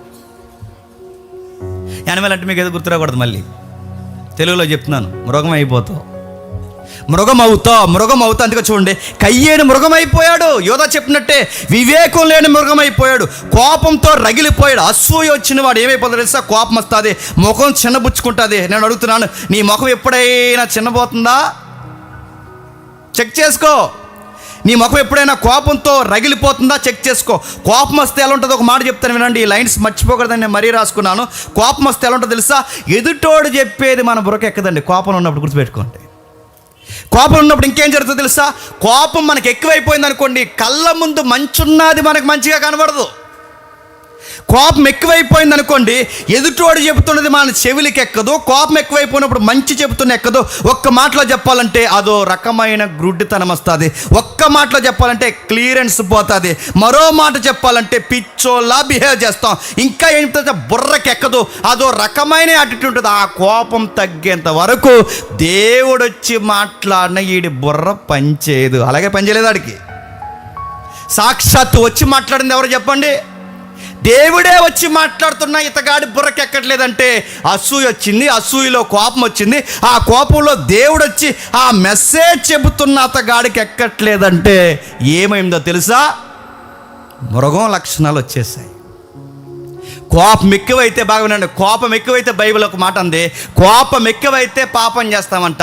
యానిమల్ అంటే మీకు ఏదో గుర్తురాకూడదు, మళ్ళీ తెలుగులో చెప్తున్నాను, మృగం అయిపోతావు. మృగం అవుతా. అందుకే చూడండి, కయ్యేను మృగం అయిపోయాడు. యోధా చెప్పినట్టే వివేకం లేని మృగం అయిపోయాడు, కోపంతో రగిలిపోయాడు. అసూయ వచ్చిన వాడు ఏమైపోతాడు తెలుసా? కోపం వస్తుంది, ముఖం చిన్నబుచ్చుకుంటుంది. నేను అడుగుతున్నాను, నీ ముఖం ఎప్పుడైనా చిన్నబోతుందా? చెక్ చేసుకో. నీ ముఖం ఎప్పుడైనా కోపంతో రగిలిపోతుందా? చెక్ చేసుకో. కోపం వస్తే ఎలా ఉంటుందో ఒక మాట చెప్తాను వినండి. ఈ లైన్స్ మర్చిపోకూడదని నేను మరీ రాసుకున్నాను. కోపం వస్తే ఎలా ఉంటుందో తెలుసా? ఎదుటోడు చెప్పేది మన బుర్రకు ఎక్కదండి. కోపం ఉన్నప్పుడు గుర్తుపెట్టుకోండి. కోపం ఉన్నప్పుడు ఇంకేం జరుగుతుందో తెలుసా? కోపం మనకు ఎక్కువైపోయింది అనుకోండి, కళ్ళ ముందు మంచున్నది మనకు మంచిగా కనబడదు. కోపం ఎక్కువైపోయింది అనుకోండి, ఎదుటోడు చెబుతున్నది మన చెవులకి ఎక్కదు. కోపం ఎక్కువైపోయినప్పుడు మంచి చెబుతున్న ఎక్కదు. ఒక్క మాటలో చెప్పాలంటే అదో రకమైన గ్రుడ్డితనం వస్తుంది. ఒక్క మాటలో చెప్పాలంటే క్లియరెన్స్ పోతుంది. మరో మాట చెప్పాలంటే పిచ్చోలా బిహేవ్ చేస్తాం. ఇంకా ఏంటంటే బుర్రకి ఎక్కదు. అదో రకమైన యాటిట్యూడ్ ఉంటుంది. ఆ కోపం తగ్గేంత వరకు దేవుడు వచ్చి మాట్లాడిన వీడి బుర్ర పనిచేయదు. అలాగే పనిచేయలేదు వాడికి. సాక్షాత్తు వచ్చి మాట్లాడింది ఎవరు చెప్పండి? దేవుడే వచ్చి మాట్లాడుతున్నా ఇతగాడి బుర్రకెక్కట్లేదంటే అసూయ వచ్చింది. అసూయలో కోపం వచ్చింది. ఆ కోపంలో దేవుడు వచ్చి ఆ మెసేజ్ చెబుతున్న అతగాడికి ఎక్కట్లేదంటే ఏమైందో తెలుసా? మృగం లక్షణాలు వచ్చేసాయి. కోపం ఎక్కువైతే బాగా వినండి, కోపం ఎక్కువైతే బైబిల్ ఒక మాట అంది, కోపం ఎక్కువైతే పాపం చేస్తామంట.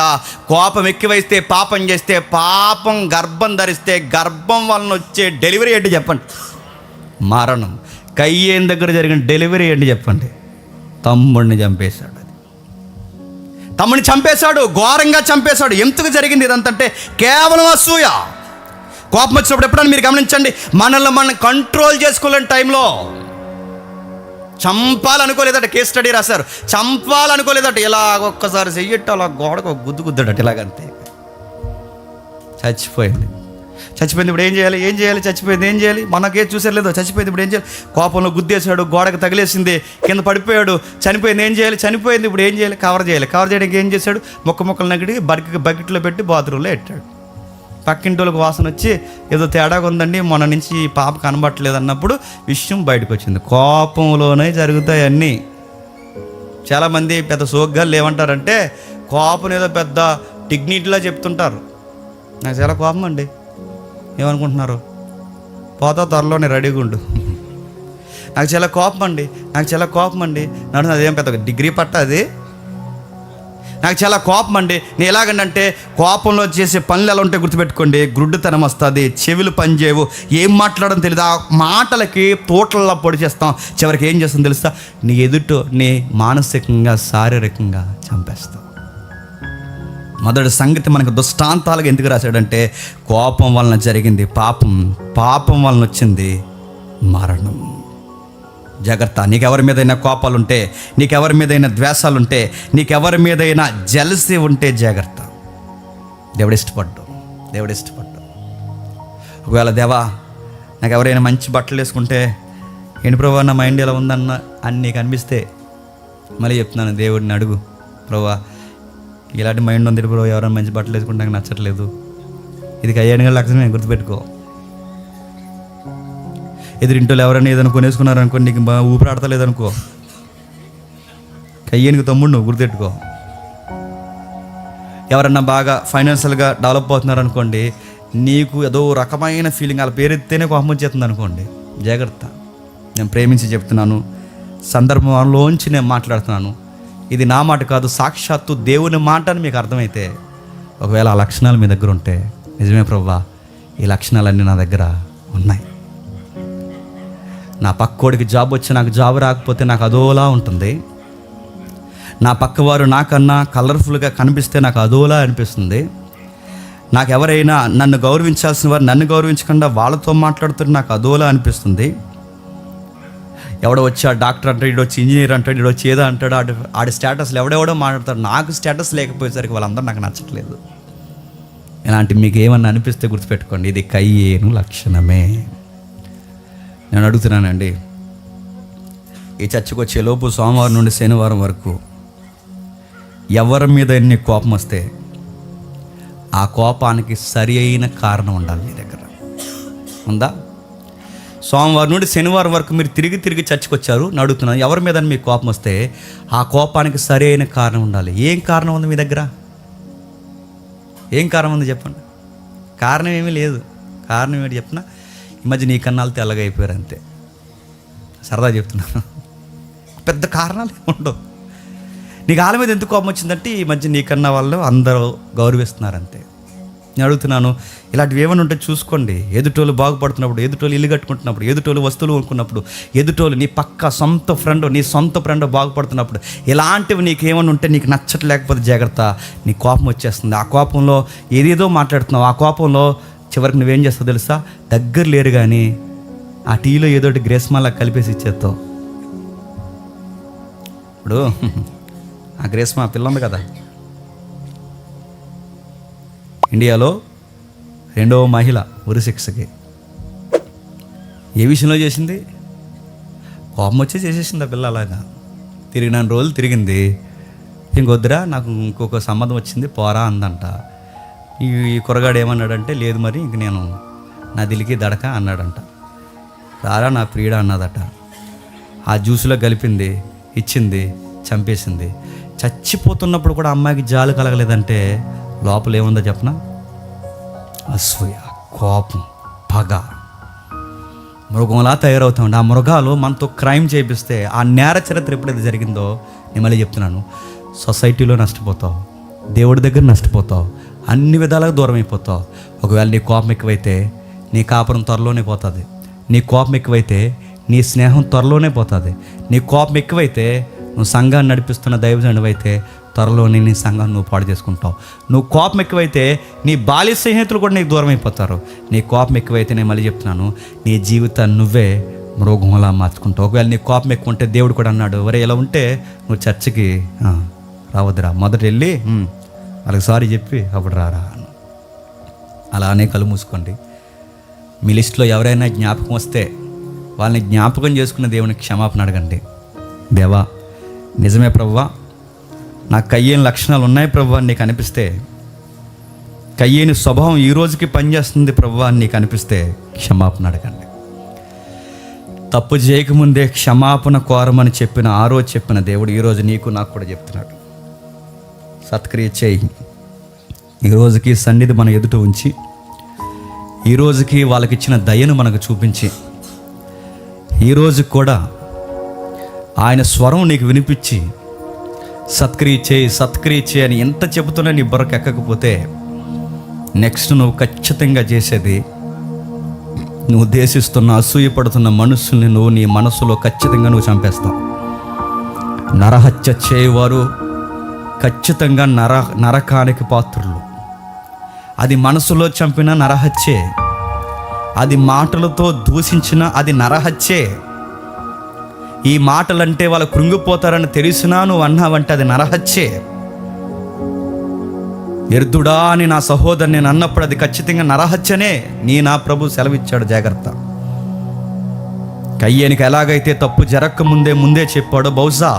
కోపం ఎక్కువైతే పాపం చేస్తే, పాపం గర్భం ధరిస్తే గర్భం వలన వచ్చే డెలివరీ ఏంటి చెప్పండి? మరణం. కయ్యేన్ దగ్గర జరిగిన డెలివరీ ఏంటి చెప్పండి? తమ్ముడిని చంపేశాడు. తమ్ముడిని చంపేశాడు, ఘోరంగా చంపేశాడు. ఎందుకు జరిగింది ఇదంతంటే కేవలం అసూయ. కోపం వచ్చినప్పుడు ఎప్పుడైనా మీరు గమనించండి, మనల్ని మనం కంట్రోల్ చేసుకోలేని టైంలో చంపాలనుకోలేదట. కేస్ స్టడీ రాశారు, చంపాలనుకోలేదట. ఇలా ఒక్కసారి చెయ్యట్టు అలా గోడకు గుద్దుగుద్దాడట, ఇలాగంతే. చచ్చిపోయింది. ఇప్పుడు ఏం చేయాలి? చచ్చిపోయింది, ఏం చేయాలి? మనకే చూసారు లేదో, చచ్చిపోయింది. ఇప్పుడు ఏం చేయాలి? కోపంలో గుద్దేశాడు, గోడకు తగిలేసింది, కింద పడిపోయాడు, చనిపోయింది. ఏం చేయాలి? చనిపోయింది. ఇప్పుడు ఏం చేయాలి? కవర్ చేయడానికి ఏం చేశాడు? మొక్కలు నగిడి బకెట్లో పెట్టి బాత్రూంలో పెట్టాడు. పక్కింటి వాళ్ళకి వాసన వచ్చి ఏదో తేడాగా ఉందండి, మొన్న నుంచి ఈ పాప కనబట్టలేదు అన్నప్పుడు విషయం బయటకు వచ్చింది. కోపంలోనే జరుగుతాయి అన్నీ. చాలామంది పెద్ద సోగ్గాలు ఏమంటారంటే కోపం ఏదో పెద్ద డిగ్నిటీలా చెప్తుంటారు. నాకు చాలా కోపం అండి. ఏమనుకుంటున్నారు? పోతా త్వరలోనే రెడీగా ఉండు. నాకు చాలా కోపం అండి నన్ను అదేం పెద్ద డిగ్రీ పట్ట అది. నాకు చాలా కోపం అండి. నేను ఎలాగంటే కోపంలో చేసే పనులు ఎలా ఉంటే గుర్తుపెట్టుకోండి, గ్రుడ్డుతనం వస్తుంది, చెవులు పనిచేయవు, ఏం మాట్లాడడం తెలియదు. ఆ మాటలకి తోటల్లో పొడి చేస్తాం. చివరికి ఏం చేస్తాం తెలుసా? నీ నీ మానసికంగా శారీరకంగా చంపేస్తాం. మొదటి సంగతి మనకు దృష్టాంతాలుగా ఎందుకు రాశాడంటే కోపం వలన జరిగింది పాపం వలన వచ్చింది మరణం. జాగ్రత్త. నీకెవరి మీదైనా కోపాలుంటే, నీకెవరి మీదైనా ద్వేషాలుంటే, నీకెవరి మీదైనా జెలసీ ఉంటే జాగ్రత్త. దేవుడు ఇష్టపడ్డు. ఒకవేళ దేవా నాకు ఎవరైనా మంచి బట్టలు వేసుకుంటే ఏంటి ప్రభా నా మైండ్ ఎలా ఉందన్న అని నీకు అనిపిస్తే మళ్ళీ చెప్తున్నాను, దేవుడిని అడుగు, ప్రభా ఇలాంటి మైండ్ ఉంది బ్రో, ఎవరైనా మంచి బట్టలు వేసుకుంటే నాకు నచ్చట్లేదు. ఇది కయ్యానుగా లక్షణమే, గుర్తుపెట్టుకో. ఎదురింటోళ్ళు ఎవరైనా ఏదైనా కొనేసుకున్నారనుకో, నీకు ఊపిరి ఆడతలేదనుకో, కయ్యానికి తమ్ముడు నువ్వు గుర్తుపెట్టుకో. ఎవరన్నా బాగా ఫైనాన్షియల్గా డెవలప్ అవుతున్నారనుకోండి, నీకు ఏదో రకమైన ఫీలింగ్, వాళ్ళ పేరు ఎత్తేనే కోపం వచ్చేస్తుంది అనుకోండి, జాగ్రత్త. నేను ప్రేమించి చెప్తున్నాను, సందర్భంలోంచి నేను మాట్లాడుతున్నాను. ఇది నా మాట కాదు, సాక్షాత్తు దేవుని మాట అని మీకు అర్థమైతే, ఒకవేళ ఆ లక్షణాలు మీ దగ్గర ఉంటే, నిజమే ప్రభువా, ఈ లక్షణాలన్నీ నా దగ్గర ఉన్నాయి. నా పక్కోడికి జాబ్ వచ్చి నాకు జాబ్ రాకపోతే నాకు అదోలా ఉంటుంది. నా పక్కవారు నాకన్నా కలర్ఫుల్గా కనిపిస్తే నాకు అదోలా అనిపిస్తుంది. నాకు ఎవరైనా నన్ను గౌరవించాల్సిన వారు నన్ను గౌరవించకుండా వాళ్ళతో మాట్లాడుతుంటే నాకు అదోలా అనిపిస్తుంది. ఎవడో వచ్చి ఆ డాక్టర్ అంటాడు, ఇడు వచ్చి ఇంజనీర్ అంటాడు, ఇడు వచ్చి ఏదో అంటాడు, ఆడి స్టేటస్లు ఎవడెవడో మాట్లాడతాడు. నాకు స్టేటస్ లేకపోయేసరికి వాళ్ళందరూ నాకు నచ్చట్లేదు. ఇలాంటి మీకు ఏమన్నా అనిపిస్తే గుర్తుపెట్టుకోండి, ఇది కయ్యేను లక్షణమే. నేను అడుగుతున్నానండి, ఈ చర్చకు వచ్చేలోపు సోమవారం నుండి శనివారం వరకు ఎవరి మీద ఎన్ని కోపం వస్తే ఆ కోపానికి సరి అయిన కారణం ఉండాలి. మీ దగ్గర ఉందా? సోమవారం నుండి శనివారం వరకు మీరు తిరిగి చర్చకు వచ్చారు. నేను అడుగుతున్నాను, ఎవరి మీద మీకు కోపం వస్తే ఆ కోపానికి సరి అయిన కారణం ఉండాలి. ఏం కారణం ఉంది మీ దగ్గర? ఏం కారణం ఉంది చెప్పండి. కారణం ఏమీ లేదు. కారణం ఏంటి చెప్పినా, ఈ మధ్య నీ కన్నాలు తెల్లగా అయిపోయారు అంతే. సరదా చెప్తున్నాను, పెద్ద కారణాలు ఏమి ఉండవు. నీకు వాళ్ళ మీద ఎందుకు కోపం వచ్చిందంటే, ఈ మధ్య నీకన్నా వాళ్ళు అందరూ గౌరవిస్తున్నారు అంతే. నేను అడుగుతున్నాను, ఇలాంటివి ఏమైనా ఉంటే చూసుకోండి. ఎదుటోళ్ళు బాగుపడుతున్నప్పుడు, ఎదుటోళ్ళు ఇల్లు కట్టుకుంటున్నప్పుడు, ఎదుటోళ్ళు వస్తువులు కొనుక్కున్నప్పుడు, ఎదుటోళ్ళు నీ పక్క నీ సొంత ఫ్రెండ్ బాగుపడుతున్నప్పుడు, ఇలాంటివి నీకు ఏమైనా ఉంటే, నీకు నచ్చట్లేకపోతే జాగ్రత్త, నీ కోపం వచ్చేస్తుంది. ఆ కోపంలో ఏదేదో మాట్లాడుతున్నావు. ఆ కోపంలో చివరికి నువ్వేం చేస్తావు తెలుసా? దగ్గర లేరు కానీ ఆ టీలో ఏదోటి గ్రేస్మాలా కలిపేసి ఇచ్చేస్తావు. ఇప్పుడు ఆ గ్రేస్మా పిల్ల ఉంది కదా, ఇండియాలో 2వ మహిళ ఉరిశిక్షకి. ఏ విషయంలో చేసింది? కోపం వచ్చి చేసేసింది ఆ పిల్ల. అలాగా తిరిగినాను రోజులు తిరిగింది. ఇంకొద్దురా, నాకు ఇంకొక సంబంధం వచ్చింది పోరా అందంట. ఈ కురగాడు ఏమన్నాడంటే, లేదు మరి ఇంక నేను నా దిలికి దడక అన్నాడంట. రారా నా ప్రియుడ అన్నదట. ఆ జ్యూస్లో కలిపింది, ఇచ్చింది, చంపేసింది. చచ్చిపోతున్నప్పుడు కూడా అమ్మాయికి జాలి కలగలేదంటే లోపల ఏముందో చెప్పనా? అసూయ, కోపం, పగ, మృగంలా తయారవుతామండి. ఆ మృగాలు మనతో క్రైమ్ చేపిస్తే, ఆ నేర చరిత్ర ఎప్పుడైతే జరిగిందో, నేను మళ్ళీ చెప్తున్నాను, సొసైటీలో నష్టపోతావు, దేవుడి దగ్గర నష్టపోతావు, అన్ని విధాలుగా దూరం అయిపోతావు. ఒకవేళ నీ కోపం ఎక్కువైతే నీ కాపురం త్వరలోనే పోతుంది. నీ కోపం ఎక్కువైతే నీ స్నేహం త్వరలోనే పోతుంది. నీ కోపం ఎక్కువైతే నువ్వు సంఘాన్ని నడిపిస్తున్న దైవజనుడివైతే త్వరలోనే నీ సంఘాన్ని నువ్వు పాడు చేసుకుంటావు. నువ్వు కోపం ఎక్కువైతే నీ బాల్య స్నేహితులు కూడా నీకు దూరం అయిపోతారు. నీ కోపం ఎక్కువైతే, నేను మళ్ళీ చెప్తున్నాను, నీ జీవితాన్ని నువ్వే మృగంలా మార్చుకుంటావు. ఒకవేళ నీ కోపం ఎక్కువ ఉంటే దేవుడు కూడా అన్నాడు, ఒరే ఇలా ఉంటే నువ్వు చర్చికి రావద్దురా, మొదట వెళ్ళి వాళ్ళకి సారీ చెప్పి అప్పుడు రారా. అలానే కళ్ళు మూసుకోండి. మీ లిస్టులో ఎవరైనా జ్ఞాపకం వస్తే వాళ్ళని జ్ఞాపకం చేసుకున్న దేవునికి క్షమాపణ అడగండి. దేవా, నిజమే ప్రభువా, నాకు కయ్యేని లక్షణాలు ఉన్నాయి ప్రభువా అని నీకు అనిపిస్తే, కయ్యేని స్వభావం ఈ రోజుకి పనిచేస్తుంది ప్రభువా అని నీకు అనిపిస్తే క్షమాపణ అడగండి. తప్పు చేయకముందే క్షమాపణ కోరమని ఆ రోజు చెప్పిన దేవుడు ఈరోజు నీకు నాకు కూడా చెప్తున్నాడు. సత్క్రియ చేయి. ఈరోజుకి సన్నిధి మన ఎదుట ఉంచి, ఈరోజుకి వాళ్ళకి ఇచ్చిన దయను మనకు చూపించి, ఈరోజు కూడా ఆయన స్వరం నీకు వినిపించి సత్క్రియ చేయి అని ఎంత చెబుతున్నా నీ బుర్రకు ఎక్కకపోతే, నెక్స్ట్ నువ్వు ఖచ్చితంగా చేసేది, నువ్వు దేశిస్తున్న అసూయపడుతున్న మనుషుల్ని నువ్వు నీ మనసులో ఖచ్చితంగా నువ్వు చంపేస్తావు. నరహత్య చేయవారు ఖచ్చితంగా నరకానికి పాత్రులు. అది మనసులో చంపిన నరహత్యే, అది మాటలతో దూషించిన అది నరహత్యే. ఈ మాటలంటే వాళ్ళు కృంగిపోతారని తెలిసినా నువ్వు అన్నావంటే అది నరహత్యే. ఎర్దుడా అని నా సహోదరు నేను అన్నప్పుడు అది ఖచ్చితంగా నరహత్యనే. నా ప్రభు సెలవిచ్చాడు, జాగ్రత్త. కయ్యేనికి ఎలాగైతే తప్పు జరగకముందే చెప్పాడో, బహుశా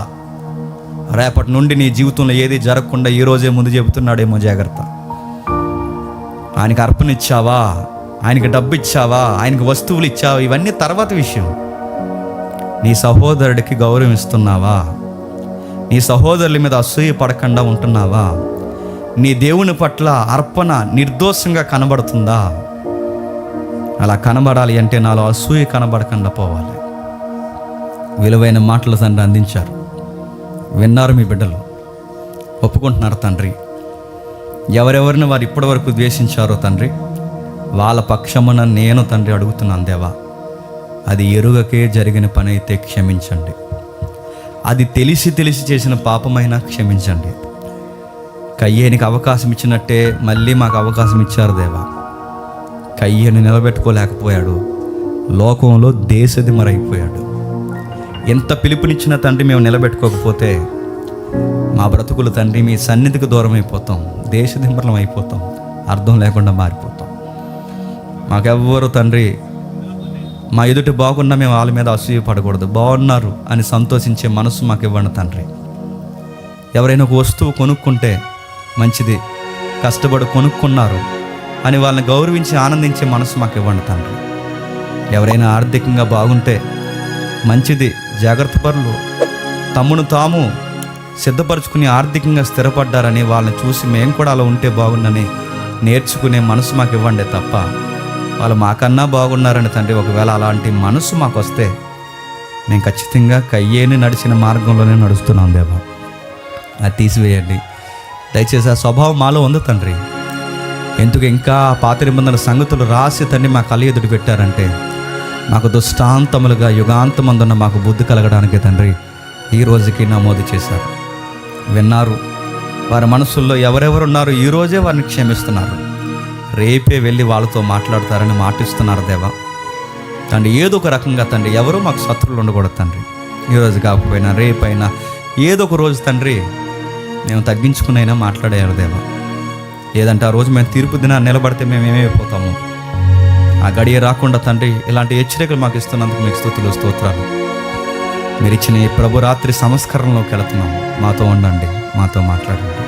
రేపటి నుండి నీ జీవితంలో ఏది జరగకుండా ఈరోజే ముందు చెబుతున్నాడేమో, జాగ్రత్త. ఆయనకి అర్పణ ఇచ్చావా, ఆయనకి డబ్బు ఇచ్చావా, ఆయనకి వస్తువులు ఇచ్చావా, ఇవన్నీ తర్వాత విషయం. నీ సహోదరుడికి గౌరవం ఇస్తున్నావా? నీ సహోదరుల మీద అసూయ పడకుండా ఉంటున్నావా? నీ దేవుని పట్ల అర్పణ నిర్దోషంగా కనబడుతుందా? అలా కనబడాలి అంటే నాలో అసూయ కనబడకుండా పోవాలి. విలువైన మాటలు తండ్రి అందించారు. విన్నారు మీ బిడ్డలు, ఒప్పుకుంటున్నారు తండ్రి. ఎవరెవరిని వారు ఇప్పటివరకు ద్వేషించారో తండ్రి, వాళ్ళ పక్షమున నేను తండ్రి అడుగుతున్నాను దేవా, అది ఎరుగకే జరిగిన పని అయితే క్షమించండి. అది తెలిసి చేసిన పాపమైనా క్షమించండి. కయ్యేనికి అవకాశం ఇచ్చినట్టే మళ్ళీ మాకు అవకాశం ఇచ్చారు దేవా. కయ్యని నిలబెట్టుకోలేకపోయాడు, లోకంలో దేశదిమరైపోయాడు. ఎంత పిలుపునిచ్చిన తండ్రి మేము నిలబెట్టుకోకపోతే మా బ్రతుకులు తండ్రి మీ సన్నిధికి దూరం అయిపోతాం, దేశదింపరం అయిపోతాం, అర్థం లేకుండా మారిపోతాం. మాకెవ్వరు తండ్రి మా ఎదుటి బాగున్నా మేము వాళ్ళ మీద అసూయ పడకూడదు, బాగున్నారు అని సంతోషించే మనసు మాకు ఇవ్వండి తండ్రి. ఎవరైనా ఒక వస్తువు కొనుక్కుంటే మంచిది, కష్టపడి కొనుక్కున్నారు అని వాళ్ళని గౌరవించి ఆనందించే మనసు మాకు ఇవ్వండి తండ్రి. ఎవరైనా ఆర్థికంగా బాగుంటే మంచిది, జాగ్రత్త పరులు తమ్మును తాము సిద్ధపరచుకుని ఆర్థికంగా స్థిరపడ్డారని వాళ్ళని చూసి మేము కూడా అలా ఉంటే బాగుందని నేర్చుకునే మనసు మాకు ఇవ్వండి తప్ప వాళ్ళు మాకన్నా బాగున్నారని తండ్రి ఒకవేళ అలాంటి మనసు మాకు వస్తే మేము ఖచ్చితంగా కయ్యేని నడిచిన మార్గంలోనే నడుస్తున్నాం దేవా. అది తీసివేయండి దయచేసి. ఆ స్వభావం మాలో ఉంది తండ్రి. ఎందుకు ఇంకా పాత నిబంధనల సంగతులు రాసి తండ్రి మా కళ్ళ ఎదుటి పెట్టారంటే మాకు దుష్టాంతములుగా యుగాంతమందున్న మాకు బుద్ధి కలగడానికి తండ్రి ఈ రోజుకి నమోదు చేశారు. విన్నారు, వారి మనసుల్లో ఎవరెవరున్నారు ఈరోజే వారిని క్షమిస్తున్నారు, రేపే వెళ్ళి వాళ్ళతో మాట్లాడతారని మాటిస్తున్నారు దేవా. తండ్రి ఏదో ఒక రకంగా తండ్రి ఎవరో మాకు శత్రువులు ఉండకూడదు తండ్రి. ఈరోజు కాకపోయినా రేపైనా ఏదో ఒక రోజు తండ్రి మేము తగ్గించుకునైనా మాట్లాడేయాలి దేవా. లేదంటే ఆ రోజు మేము తీర్పు దినాన్ని నిలబడితే మేము ఏమైపోతాము. ఆ గడియ రాకుండా తండ్రి ఇలాంటి హెచ్చరికలు మాకు ఇస్తున్నందుకు మీకు స్తుతులు స్తోత్రాలు. మీరు ఇచ్చిన ఈ ప్రభు రాత్రి సంస్కరణలోకి వెళుతున్నాము. మాతో ఉండండి, మాతో మాట్లాడండి.